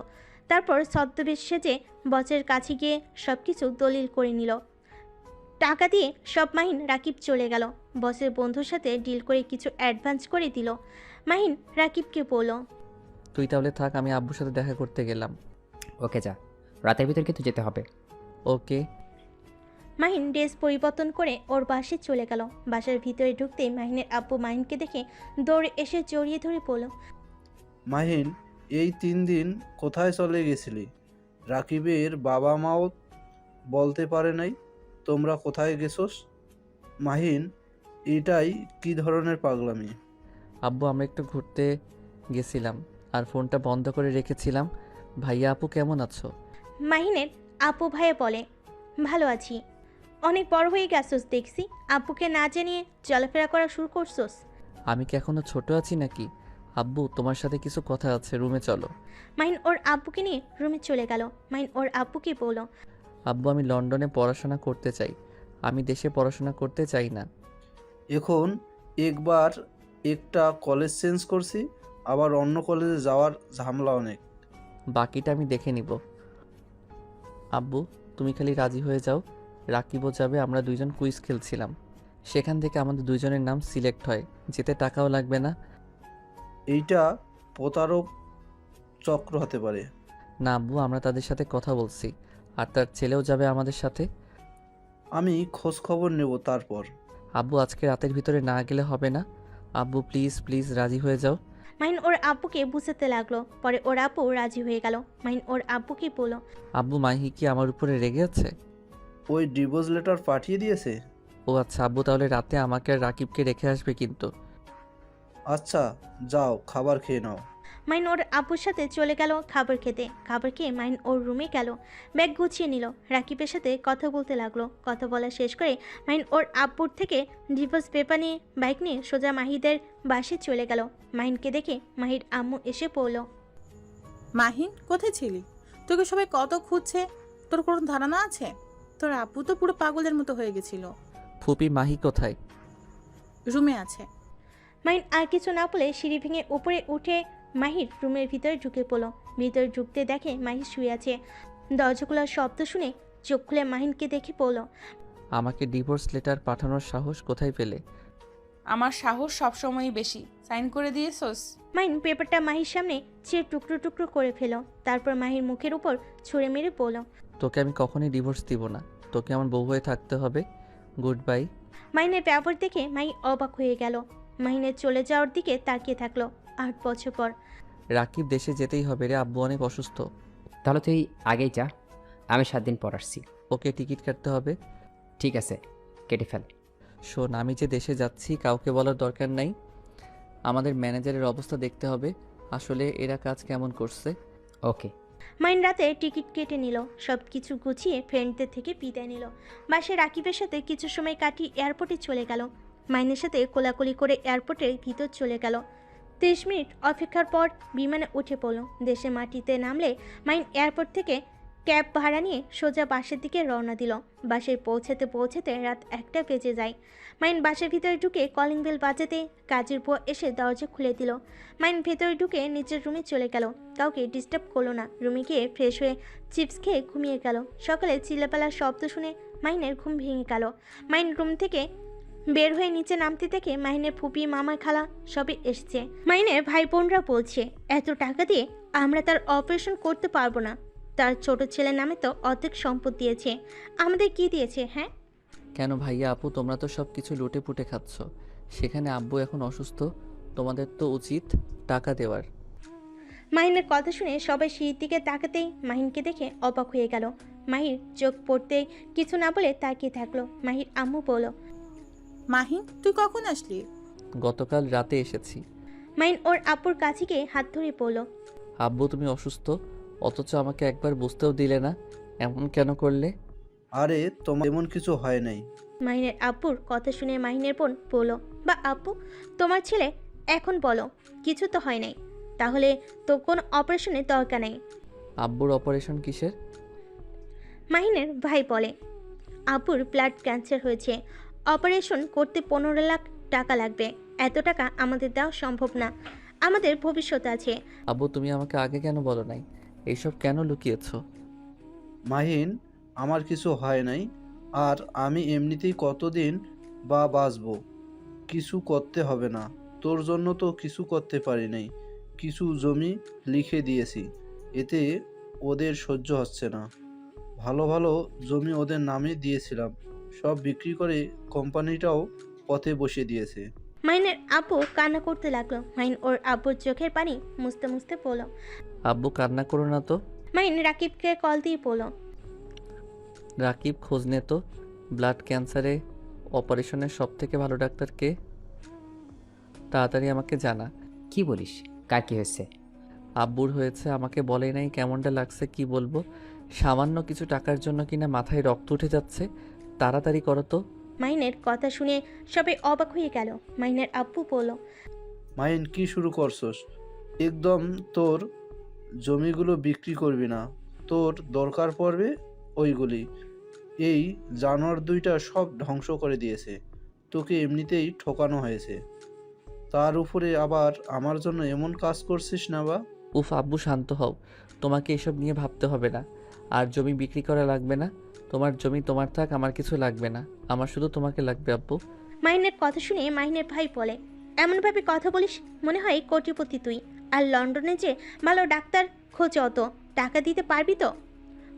তারপর ছদ্মবেশ সেজে বসের কাছে গিয়ে সব কিছু দলিল করে নিল। টাকা দিয়ে সব মাহিন রাকিব চলে গেল। বসের বন্ধুর সাথে ডিল করে কিছু অ্যাডভান্স করে দিল। মাহিন রাকিবকে বলল, তুই তাহলে থাক, আমি আব্বুর সাথে দেখা করতে গেলাম। ওকে, যা, রাতের ভিতর কিন্তু যেতে হবে। ওকে। মাহিন ড্রেস পরিবর্তন করে ওর বাসে চলে গেল। বাসার ভিতরে ঢুকতেই মাহিনের আব্বু মাহিনকে দেখে দৌড়ে এসে জড়িয়ে ধরে বলল, মাহিন, এই 3 দিন কোথায় চলে গেছিলি? রাকিবের বাবা মাও বলতে পারে নাই তোমরা কোথায় গেছোস? মাহিন, এটাই কি ধরনের পাগলামি? আব্বু আমরা একটু ঘুরতে গেছিলাম আর ফোনটা বন্ধ করে রেখেছিলাম। ভাইয়া আপু কেমন আছো? মাহিনের আপু ভাইয়া বলে, ভালো আছি। অনেক বড় হয়ে গেছোস দেখছি, আব্বুকে না জানিয়ে চলাফেরা করা শুরু করছোস। আমি কি এখনো ছোট আছি নাকি? আব্বু তোমার সাথে কিছু কথা আছে, রুমে চলো। মাহিন ওর আব্বুকে নিয়ে রুমে চলে গেল। মাহিন ওর আব্বুকে বলল, আব্বু আমি লন্ডনে পড়াশোনা করতে চাই, আমি দেশে পড়াশোনা করতে চাই না। এখন একবার একটা কলেজ চেঞ্জ করছি, আবার অন্য কলেজে যাওয়ার ঝামেলা অনেক। বাকিটা আমি দেখে নিব। আব্বু তুমি খালি রাজি হয়ে যাও, রাকিবও যাবে। আমরা দুইজন কুইজ খেলছিলাম, সেখান থেকে আমাদের দুইজনের নাম সিলেক্ট হয়, যেতে টাকাও লাগবে না। এইটা প্রতারক চক্র হতে পারে। না আব্বু, আমরা তাদের সাথে কথা বলছি, আর তার ছেলেও যাবে আমাদের সাথে। আমি খোঁজ খবর নেব তারপর। আব্বু আজকে রাতের ভিতরে না গেলে হবে না। আব্বু প্লিজ প্লিজ রাজি হয়ে যাও। মাহিন ওর আব্বুকে বুঝাতে লাগলো। পরে ওর আব্বু রাজি হয়ে গেল। মাহিন ওর আব্বুকে বলল, আব্বু মাহি কি আমার উপরে রেগে আছে? ওই ডিভোর্স লেটার পাঠিয়ে দিয়েছে। ও আচ্ছা আব্বু, তাহলে রাতে আমাকে আর রাকিবকে রেখে আসবে কিন্তু। আচ্ছা যাও, খাবার খেয়ে নাও। মাহিন ওর আব্বুর সাথে চলে গেল খাবার খেতে। খাবার খেয়ে মাহিন ওর রুমে গেল, ব্যাগ গুছিয়ে নিল, রাকিবের সাথে কথা বলতে লাগলো। কথা বলা শেষ করে মাহিন ওর আব্বুর থেকে ডিভোর্স পেপার নিয়ে বাইক নিয়ে সোজা মাহিদের বাসায় চলে গেল। মাহিনকে দেখে মাহির আম্মু এসে পড়ল। মাহিন, কোথায় ছিলি? তোকে সবাই কত খুঁজছে, তোর কোনো ধারণা আছে? তোর আপু তো পুরো পাগলের মতো হয়ে গেছিল। ফুপি মাহি কোথায়? রুমে আছে। মাহিন আর কিছু না বলে সিঁড়ি ভেঙে উপরে উঠে মাহির রুমের ভিতরে ঢুকে পড়ল। ভিতরে ঢুকতে দেখে মাহি শুয়ে আছে। দরজা খোলার শব্দ শুনে চোখ খুলে মাহিনকে দেখে পড়ল। আমাকে ডিভোর্স লেটার পাঠানোর সাহস কোথায় পেলে? আমার সাহস সবসময়ই বেশি। সাইন করে দিয়েছোস? মাহিন পেপারটা মাহির সামনে চেয়ে টুকরো টুকরো করে ফেল। তারপর মাহির মুখের উপর ছুঁড়ে মেরে পড়ল। তোকে আমি কখনোই ডিভোর্স দিব না, তোকে আমার বউ হয়ে থাকতে হবে। Good bye. মাহিনের ব্যবহার দেখে মাহি অবাক হয়ে গেল। মাহিনের চলে যাওয়ার দিকে তাকিয়ে থাকলো। 8 বছর পর। রাকিব দেশে যেতেই হবে রে, আব্বু অনেক অসুস্থ। তাহলে তুই আগেই যা, আমি 7 দিন পর আসছি। ওকে টিকিট কাটতে হবে। ঠিক আছে, কেটে ফেল। শোন, আমি যে দেশে যাচ্ছি কাউকে বলার দরকার নাই। আমাদের ম্যানেজারের অবস্থা দেখতে হবে, আসলে এরা কাজ কেমন করছে। ওকে। মাহিন রাতে টিকিট কেটে নিল, সব কিছু গুছিয়ে ফ্রেন্ডদের থেকে বিদায় নিল। বাসে রাকিবের সাথে কিছু সময় কাটিয়ে এয়ারপোর্টে চলে গেল। মাহিনের সাথে কোলাকুলি করে এয়ারপোর্টের ভিতর চলে গেল। 30 মিনিট অপেক্ষার পর বিমানে উঠে পড়ল। দেশে মাটিতে নামলে মাহিন এয়ারপোর্ট থেকে ক্যাব ভাড়া নিয়ে সোজা বাসের দিকে রওনা দিল। বাসায় পৌঁছাতে পৌঁছাতে রাত 1টা বেজে যায়। মাহিন বাসের ভিতরে ঢুকে কলিং বেল বাজাতে কাজের বুয়া এসে দরজা খুলে দিল। মাহিন ভেতরে ঢুকে নিজের রুমে চলে গেল। কাউকে ডিস্টার্ব করলো না। রুমে গিয়ে ফ্রেশ হয়ে চিপস খেয়ে ঘুমিয়ে গেল। সকালে চিল্লাপালার শব্দ শুনে মাহিনের ঘুম ভেঙে গেল। মাহিন রুম থেকে বের হয়ে নিচে নামতে থেকে মাহিনের ফুপি মামা খালা সবে এসছে। মাহিনের ভাই বোনরা বলছে, এত টাকা দিয়ে আমরা তার অপারেশন করতে পারবো না। তার ছোট ছেলের নামে তো অর্ধেক সম্পদ দিয়েছে, আমাদের কি দিয়েছে? হ্যাঁ, কেন ভাইয়া আপু, তোমরা তো সব কিছু লুটে পুটে খাচ্ছ, সেখানে আব্বু এখন অসুস্থ, তোমাদের তো উচিত টাকা দেওয়ার। মাহিনের কথা শুনে সবাই সিঁড়ির দিকে তাকাতেই মাহিনকে দেখে অবাক হয়ে গেল। মাহির চোখ পড়তেই কিছু না বলে তাকিয়ে থাকলো। মাহির আম্মু বলল, মাহিন, তুই কখন আসলি? গতকাল রাতে এসেছি। মাহিন ওর আপুর কাছে গিয়ে হাত ধরে পড়ল। আব্বু তুমি অসুস্থ, অথচ আমাকে একবার বুঝতেও দিলে না, এমন কেন করলে? আরে তোমার এমন কিছু হয় নাই। মাহিনের আব্বুর কথা শুনে মাহিনের বোন বলল, বা আব্বু, তোমার ছেলে এখন বলো কিছু তো হয় নাই, তাহলে তো কোনো অপারেশনের দরকার নেই। আব্বুর অপারেশন কিসের? মাহিনের ভাই বলে, আব্বুর ব্লাড ক্যান্সার হয়েছে, অপারেশন করতে 15 লাখ টাকা লাগবে। এত টাকা আমাদের দেওয়া সম্ভব না, আমাদের ভবিষ্যৎ আছে। আব্বু তুমি আমাকে আগে কেন বলো নাই? এইসব কেন লুকিয়েছ? মাহিন, আমার কিছু হয় নাই, আর আমি এমনিতেই কতদিন বা বাঁচবো। কিছু করতে হবে না, তোর জন্য তো কিছু করতে পারি নাই। কিছু জমি লিখে দিয়েছি, এতে ওদের সহ্য হচ্ছে না। ভালো ভালো জমি ওদের নামে দিয়েছিলাম, সব বিক্রি করে কোম্পানিটাও পথে বসিয়ে দিয়েছে। মাহিনের আব্বু কান্না করতে লাগলো। মাহিন ওর আব্বুর চোখের পানি মুছতে মুছতে বলল। আব্বু কান্না করো না তো। মাহিন রাকিবকে কল দিয়ে বলল, রাকিব খোঁজ নে তো, ব্লাড ক্যান্সারে অপারেশনের সব থেকে ভালো ডাক্তার কে? তাড়াতাড়ি আমাকে জানা। কি বলিস? কার কি হয়েছে? আব্বুর হয়েছে, আমাকে বলে নাই কেমনটা লাগছে কি বলবো। সামান্য কিছু টাকার জন্য কিনা মাথায় রক্ত উঠে যাচ্ছে। তাড়াতাড়ি করো তো। মাহিনের কথা শুনে সবাই অবাক হয়ে গেল। মাহিনের আব্বু বলল, মাহিন কি শুরু করছস? একদম তোর জমিগুলো বিক্রি করবি না, তোর দরকার পড়বে ওইগুলি। এই জানোয়ার দুইটা সব ধ্বংস করে দিয়েছে, তোকে এমনিতেই ঠকানো হয়েছে, তার উপরে আবার আমার জন্য এমন কাজ করছিস না বা? উফ আব্বু শান্ত হও, তোমাকে এসব নিয়ে ভাবতে হবে না। আর জমি বিক্রি করা লাগবে না। তোমার জমি তোমার থাক, আমার কিছু লাগবে না। আমার শুধু তোমাকে লাগবে আব্বু। মাহিনের কথা শুনে মাহিনের ভাই বলে, এমনভাবে কথা বলিস মনে হয় কোটিপতি তুই। আর লন্ডনে যে ভালো ডাক্তার খোঁজে, অত টাকা দিতে পারবি তো?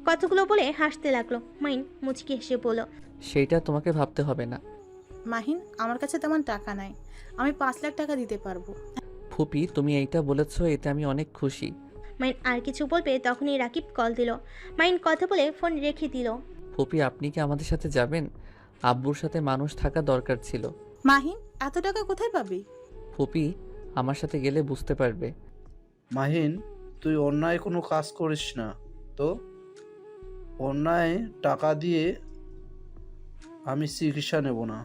কথাগুলো বলে হাসতে লাগলো। মাহিন মুচকি হেসে বলল, সেইটা তোমাকে ভাবতে হবে না। মাহিন, আমার কাছে তেমন টাকা নাই, আমি 5 লাখ টাকা দিতে পারবো। ফুপি তুমি এইটা বলেছো, এতে আমি অনেক খুশি। মাহিন আর কিছু বলবে তখনই রাকিব কল দিল। মাহিন কথা বলে ফোন রেখে দিল। ফুপি আপনি কি আমাদের সাথে যাবেন? আব্বুর সাথে মানুষ থাকা দরকার ছিল। মাহিন, এত টাকা কোথায় পাবি? ফুপি আমার সাথে গেলে বুঝতে পারবে। মাহিন, তুই অন্যায় কোনো কাজ করিস না তো। অন্যায় টাকা দিয়ে আমি চিকিৎসা নেব না।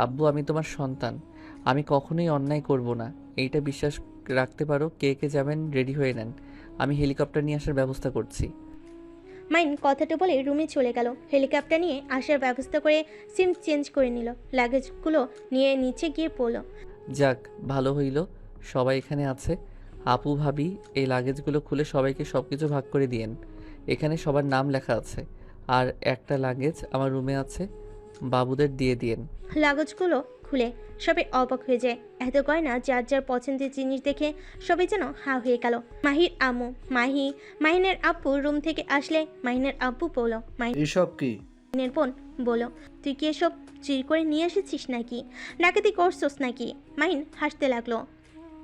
আব্বু আমি তোমার সন্তান, আমি কখনোই অন্যায় করব না, এইটা বিশ্বাস রাখতে পারো। কে কে যাবেন রেডি হয়ে নেন, আমি হেলিকপ্টার নিয়ে আসার ব্যবস্থা করছি। মাইন কথাটা বলে রুমে চলে গেল। হেলিকপ্টার নিয়ে আসার ব্যবস্থা করে সিম চেঞ্জ করে নিল। লাগেজগুলো নিয়ে নিচে গিয়ে পড়ল। যাক ভালো হইল সবাই এখানে আছে। আপু ভাবি এই লাগেজগুলো খুলে সবাইকে সব কিছু ভাগ করে দিয়েন। এখানে সবার নাম লেখা আছে, আর একটা লাগেজ আমার রুমে আছে, বাবুদের দিয়ে দিয়েন। লাগেজগুলো খুলে সবাই অবাক হয়ে যায়। এত গয়না যার যার পছন্দের জিনিস দেখে সবাই যেন হা হয়ে গেল। মাহির আম্মু মাহিনের আব্বু রুম থেকে আসলে মাহিনের আব্বু বলল, এইসব কি? মাহিনের বোন বলল, তুই কি এসব চুরি করে নিয়ে এসেছিস নাকি? ডাকাতি করছস নাকি? মাহিন হাসতে লাগলো।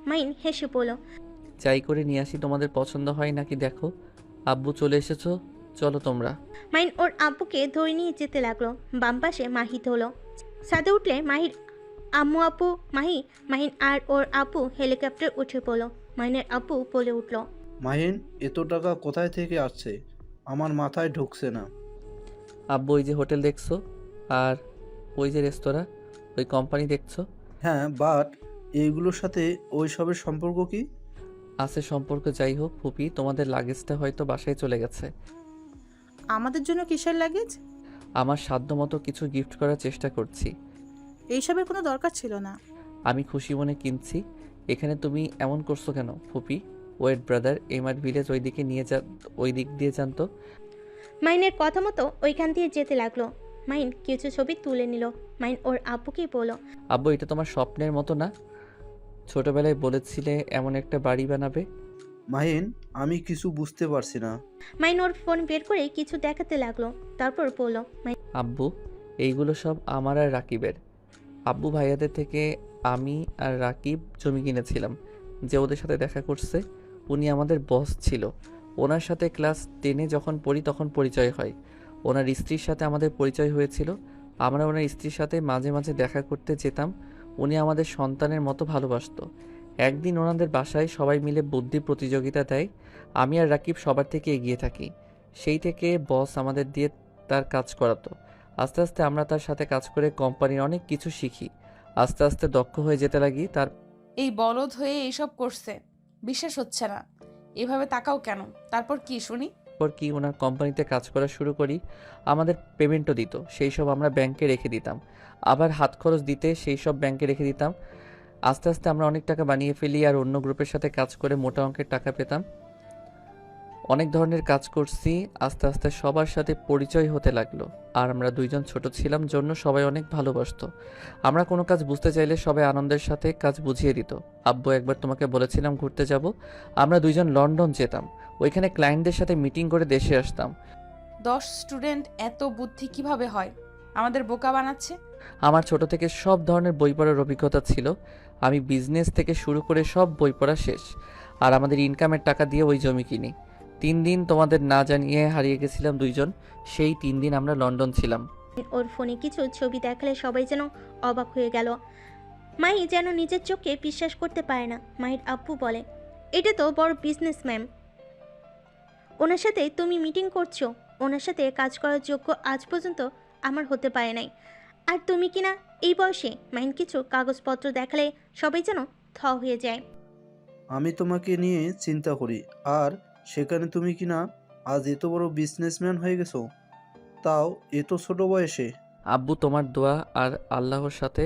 মাহিন হেসে বলল, চাই করে নিয়ে আসি, তোমাদের পছন্দ হয় নাকি দেখো। আব্বু চলে এসেছো, চলো তোমরা। মাহিন ওর আব্বুকে ধরে নিয়ে যেতে লাগলো। বাম পাশে মাহিত হলো। ছাদে উঠলে মাহির আম্মু আপু মাহিন আর ওর আব্বু হেলিকপ্টার উঠে পড়লো। মাহিনের আব্বু বলে উঠল, মাহিন, এত টাকা কোথায় থেকে আসছে? আমার মাথায় ঢুকছে না। আব্বু ওই যে হোটেল দেখছো, আর ওই যে রেস্তোরাঁ, ওই কোম্পানি দেখছো। হ্যাঁ, বাট এইগুলোর সাথে ওই সবের সম্পর্ক কি? আছে সম্পর্ক, যাই হোক ফুপি তোমাদের লাগেজটা হয়তো বাসায় চলে গেছে। আমাদের জন্য কিসের লাগেজ? আমার সাধ্যমতো কিছু গিফট করার চেষ্টা করছি। এইসবের কোনো দরকার ছিল না। আমি খুশি মনে কিনছি। এখানে তুমি এমন করছো কেন ফুপি? ওয়েট ব্রাদার, এমআর ভিলেজ ওই দিকে নিয়ে যা, ওই দিক দিয়ে যান তো। মাহিনের কথা মতো ওইখান দিয়ে যেতে লাগলো। মাহিন কিছু ছবি তুলে নিল। মাহিন ওর আব্বুকেই বলল, আব্বু এটা তোমার স্বপ্নের মতো না? ছোটবেলায় বলেছিলে এমন একটা বাড়ি বানাবে। মাহিন, আমি কিছু বুঝতে পারছি না। মাহিন ওর ফোন বের করে কিছু দেখাতে লাগলো। তারপর বলল, আব্বু এইগুলো সব আমার আর রাকিবের। আব্বু ভাইয়াদের থেকে আমি আর রাকিব জমি কিনেছিলাম। যে ওদের সাথে দেখা করছে উনি আমাদের বস ছিল। ওনার সাথে ক্লাস 10-এ যখন পড়ি তখন পরিচয় হয়। ওনার স্ত্রীর সাথে আমাদের পরিচয় হয়েছিল। আমরা ওনার স্ত্রীর সাথে মাঝে মাঝে দেখা করতে যেতাম। উনি আমাদের সন্তানের মতো ভালোবাসতো। একদিন ওনাদের বাসায় সবাই মিলে বুদ্ধি প্রতিযোগিতা দেয়। আমি আর রাকিব সবার থেকে এগিয়ে থাকি। সেই থেকে বস আমাদের দিয়ে তার কাজ করাতো। আস্তে আস্তে আমরা তার সাথে কাজ করে কোম্পানির অনেক কিছু শিখি। আস্তে আস্তে দক্ষ হয়ে যেতে লাগি। এই বলদ হয়ে এইসব করছে, বিশ্বাস হচ্ছে না। এভাবে তাকাও কেন? তারপর কি শুনি? তারপর কি ওনার কোম্পানিতে কাজ করা শুরু করি। আমাদের পেমেন্টও দিত, সেই সব আমরা ব্যাংকে রেখে দিতাম। আবার হাত খরচ দিতে সেই সব ব্যাংকে রেখে দিতাম। আস্তে আস্তে আমরা অনেক টাকা বানিয়ে ফেলি আর অন্য গ্রুপের সাথে কাজ করে মোটা অঙ্কের টাকা পেতাম। অনেক ধরনের কাজ করছি। আস্তে আস্তে সবার সাথে পরিচয় হতে লাগলো। আর আমরা দুইজন ছোট ছিলাম জন্য সবাই অনেক ভালোবাসতো। আমরা কোনো কাজ বুঝতে চাইলে সবাই আনন্দের সাথে কাজ বুঝিয়ে দিত। আব্বু একবার তোমাকে বলেছিলাম ঘুরতে যাব। আমরা দুইজন লন্ডন যেতাম, ওইখানে ক্লায়েন্টদের সাথে মিটিং করে দেশে আসতাম। 10 স্টুডেন্ট এত বুদ্ধি কিভাবে হয়? আমাদের বোকা বানাচ্ছে। আমার ছোট থেকে সব ধরনের বই পড়ার অভিজ্ঞতা ছিল। আমি বিজনেস থেকে শুরু করে সব বই পড়া শেষ। আর আমাদের ইনকামের টাকা দিয়ে ওই জমি কিনি। 3 দিন তোমাদের না জানিয়ে হারিয়ে গেছিলাম দুইজন। সেই 3 দিন আমরা লন্ডন ছিলাম। ওর ফোনে কিছু ছবি দেখালে সবাই যেন অবাক হয়ে গেল। মাহি যেন নিজের চোখে বিশ্বাস করতে পারে না। মাহির আব্বু বলে, এটা তো বড় বিজনেসম্যান, ওনার সাথে তুমি মিটিং করছো? ওনার সাথে কাজ করার যোগ্য আজ পর্যন্ত আমার হতে পারে নাই, আর তুমি কিনা এই বয়সে? মাহিন কিছু কাগজপত্র দেখালে সবাই যেন থ হয়ে যায়। আমি তোমাকে নিয়ে চিন্তা করি, আর সেখানে তুমি কিনা আজ এত বড় বিজনেসম্যান হয়ে গেছো, তাও এত ছোট বয়সে। আব্বু তোমার দোয়া আর আল্লাহর সাথে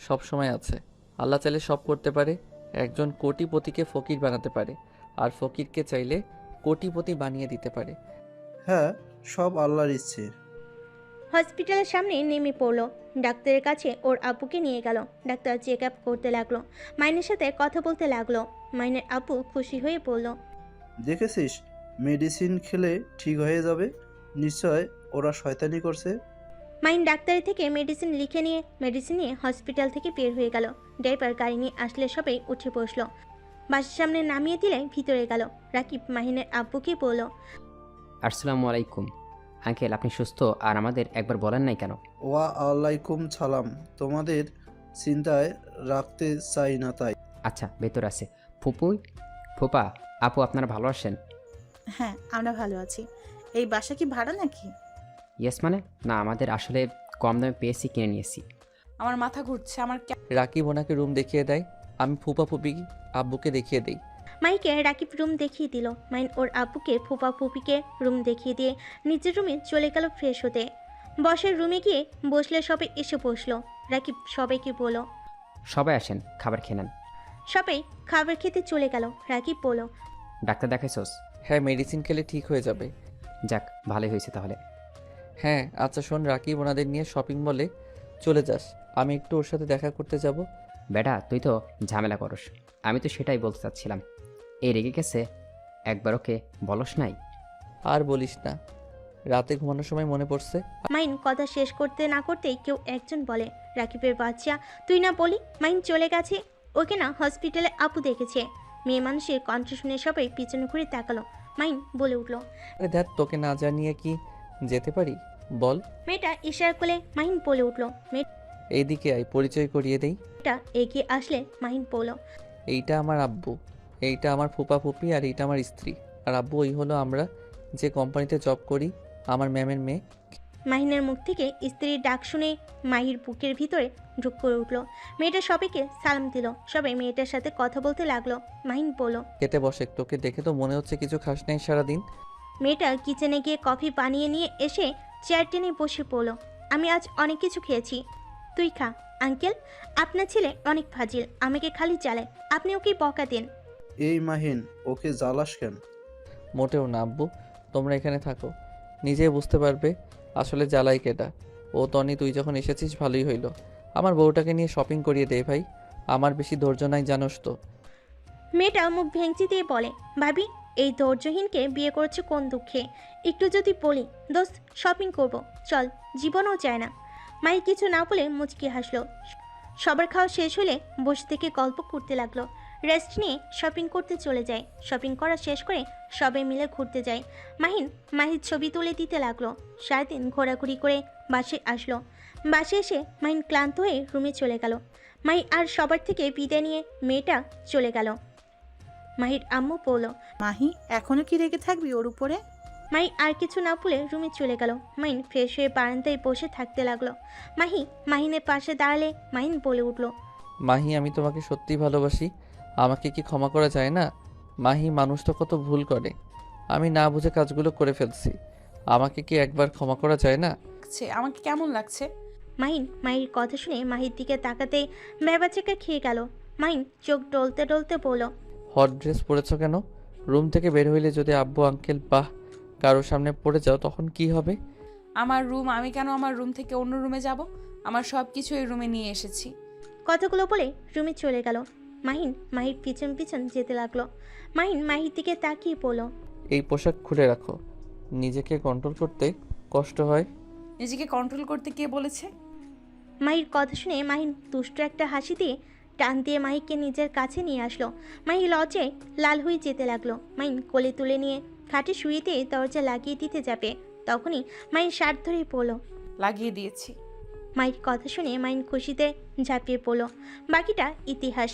সব সময় আছে। আল্লাহ চাইলে সব করতে পারে। একজন কোটিপতিকে ফকির বানাতে পারে, আর ফকিরকে চাইলে কোটিপতি বানিয়ে দিতে পারে। হ্যাঁ, সব আল্লাহর ইচ্ছে। হসপিটালের সামনে নেমে পড়লো। ডাক্তারের কাছে ওর আব্বুকে নিয়ে গেল। ডাক্তার চেক আপ করতে লাগলো, মাইনের সাথে কথা বলতে লাগলো। মাইনের আব্বু খুশি হয়ে পড়ল। দেখেছিস, মেডিসিন খেলে ঠিক হয়ে যাবে। নিশ্চয় ওরা শয়তানি করছে। মাইন ডাক্তারের থেকে মেডিসিন নিয়ে হসপিটাল থেকে বের হয়ে গেল। ড্রাইভার গাড়ি নিয়ে আসলে সবাই উঠে বসলো। বাসের সামনে নামিয়ে দিলে ভিতরে গেল। রাকিব মাহিনের আব্বুকে বলল, আসসালামু আলাইকুম আঙ্কেল, আপনি সুস্থ? আর আমাদের একবার বলেন নাই কেন? ওয়া আলাইকুম সালাম। তোমাদের চিন্তায় রাখতে চাই না তাই। আচ্ছা, ভেতর আছে। ফুপা, আপু, আপনারা ভালো আছেন? হ্যাঁ, আমরা ভালো আছি। এই বাসা কি ভাড়া নাকি? ইয়েস মানে? না, আমাদের আসলে কম দামে পেয়েছি, কিনে নিয়েছি। আমার মাথা ঘুরছে, আমার রাকিব ওনাকে রুম দেখিয়ে দেয়, আমি ফুপা ফুপি আব্বুকে দেখিয়ে দিই। মাইকে রাকিব রুম দেখিয়ে দিল। মাইন ওর আব্বুকে ফুপা ফুপিকে রুম দেখিয়ে দিয়ে নিজের রুমে চলে গেল ফ্রেশ হতে। বসের রুমে গিয়ে বসলে সবাই এসে বসলো। রাকিব সবাইকে বলল, সবাই আসেন, খাবার খেয়ে নেন। সবাই খাবার খেতে চলে গেল। রাকিব বলল, ডাক্তার দেখাইছোস? হ্যাঁ, মেডিসিন খেলে ঠিক হয়ে যাবে। যাক, ভালোই হয়েছে তাহলে। হ্যাঁ আচ্ছা শোন, রাকিব ওনাদের নিয়ে শপিং মলে চলে যাস, আমি একটু ওর সাথে দেখা করতে যাব। বেটা, তুই তো ঝামেলা করস। আমি তো সেটাই বলতে চাচ্ছিলাম। এই রেগে গেছে, একবার ওকে বলস নাই? আর বলিস না, রাতে ঘুমানোর সময় মনে পড়ছে। মাইন কথা শেষ করতে না করতেই কেউ একজন বলে, রাকিবের বাচ্চা তুই না বলি মাইন চলে গেছে, ওকে না হসপিটালে আপু দেখেছে। মেয়ে মানুষের কণ্ঠ শুনে সবাই পিছনে ঘুরে তাকালো। মাইন বলে উঠল, আরে দেখ, তোকে না জানিয়ে কি যেতে পারি বল? মেয়েটা ইশারা করলে মাইন বলে উঠল। এইদিকে আয়, পরিচয় করিয়ে দেই। মেয়েটা এগিয়ে আসলে মাইন বলল, এইটা আমার আব্বু, এইটা আমার ফুপা ফুপি, আর এইটা আমার স্ত্রী। আর আব্বু ওই হলো আমরা যে কোম্পানিতে জব করি, আমার ম্যামের মেয়ে। মাহিনের মুখ থেকে স্ত্রীর ডাক শুনে মাহির বুকের ভিতরে ঢুক করে উঠল। মেয়েটা সবাইকে সালাম দিল। সবাই মেয়েটার সাথে কথা বলতে লাগলো। মাহিন বলল, খেতে বসে, তোকে দেখে তো মনে হচ্ছে কিছু খাস নাই সারাদিন। মেয়েটা কিচেনে গিয়ে কফি বানিয়ে নিয়ে এসে চেয়ার টেনে বসে পড়ল। আমি আজ অনেক কিছু খেয়েছি, তুই খা। আঙ্কেল, আপনার ছেলে অনেক ফাজিল, আমাকে খালি চালায়, আপনি ওকে বকা দেন। এই মাহিন, ওকে জ্বালাস কেন? মোটেও না আব্বু, তোমরা এখানে থাকো, নিজেই বুঝতে পারবে আসলে জ্বালাই কেটা। ও তনি, তুই যখন এসেছিস ভালোই হইল। আমার বউটাকে নিয়ে শপিং করিয়ে দে ভাই, আমার বেশি ধৈর্য নাই জানোস তো। মেয়েটা মুখ ভেঙচি দিয়ে বলে, ভাবি এই ধৈর্যহীনকে বিয়ে করেছে কোন দুঃখে? একটু যদি বলি দোস্ত শপিং করব, চল, জীবনও চায় না। মাই কিছু না বলে মুচকি হাসলো। সবার খাওয়া শেষ হলে বসে থেকে গল্প করতে লাগলো। রেস্ট নিয়ে শপিং করতে চলে যায়। শপিং করা শেষ করে সবাই মিলে ঘুরতে যায়। মাহির ছবি তুলে দিতে লাগলো। সারাদিন ঘোরাঘুরি করে বাসে আসলো। বাসে এসে মাহিন ক্লান্ত হয়ে রুমে চলে গেল। মাহি আর সবার থেকে বিদায় নিয়ে মেয়েটা চলে গেল। মাহির আম্মু বলল, মাহি, এখনো কি রেগে থাকবি ওর উপরে? মাহি আর কিছু না বলে রুমে চলে গেল। মাহিন ফ্রেশ হয়ে বারান্দায় বসে থাকতে লাগলো। মাহিনের পাশে দাঁড়ালে মাহিন বলে উঠল, মাহি, আমি তোমাকে সত্যিই ভালোবাসি, আমাকে কি ক্ষমা করা যায় না? মাহি, মানুষ তো কত ভুল করে, আমি না বুঝে কাজগুলো করে ফেলছি, আমাকে কি একবার ক্ষমা করা যায় না? আমাকে কেমন লাগছে? মাহির কথা শুনে মাহির দিকে তাকাতেই ভ্যাবাচেকা খেয়ে গেল। মাহিন চোখ ডলতে ডলতে বলল, হট ড্রেস পরেছো কেন? রুম থেকে বের হইলে যদি আব্বু আঙ্কেল বাহ কারোর সামনে পড়ে যাও তখন কি হবে? আমার রুম, আমি কেন আমার রুম থেকে অন্য রুমে যাব? আমার সব কিছু এই রুমে নিয়ে এসেছি। কথাগুলো বলে রুমে চলে গেল। মাহির পিছন পিছন যেতে লাগলো। মাহির দিকে তাকিয়ে বলল, এই পোশাক খুলে রাখো, নিজেকে কন্ট্রোল করতে কষ্ট হয়। নিজেকে কন্ট্রোল করতে কে বলেছে? মাহির কথা শুনে মাহিন দুষ্ট একটা হাসি দিয়ে টান দিয়ে মাহিকে নিজের কাছে নিয়ে আসলো। মাহি লজ্জায় লাল হয়ে যেতে লাগলো। মাহিন কোলে তুলে নিয়ে খাটে শুয়ে দিয়ে দরজা লাগিয়ে দিতে যাবে, তখনই মাহির শার্ট ধরে পড়ল। লাগিয়ে দিয়েছি। মায়ের কথা শুনে মাইন খুশিতে ঝাঁপিয়ে পড়ল। বাকিটা ইতিহাস।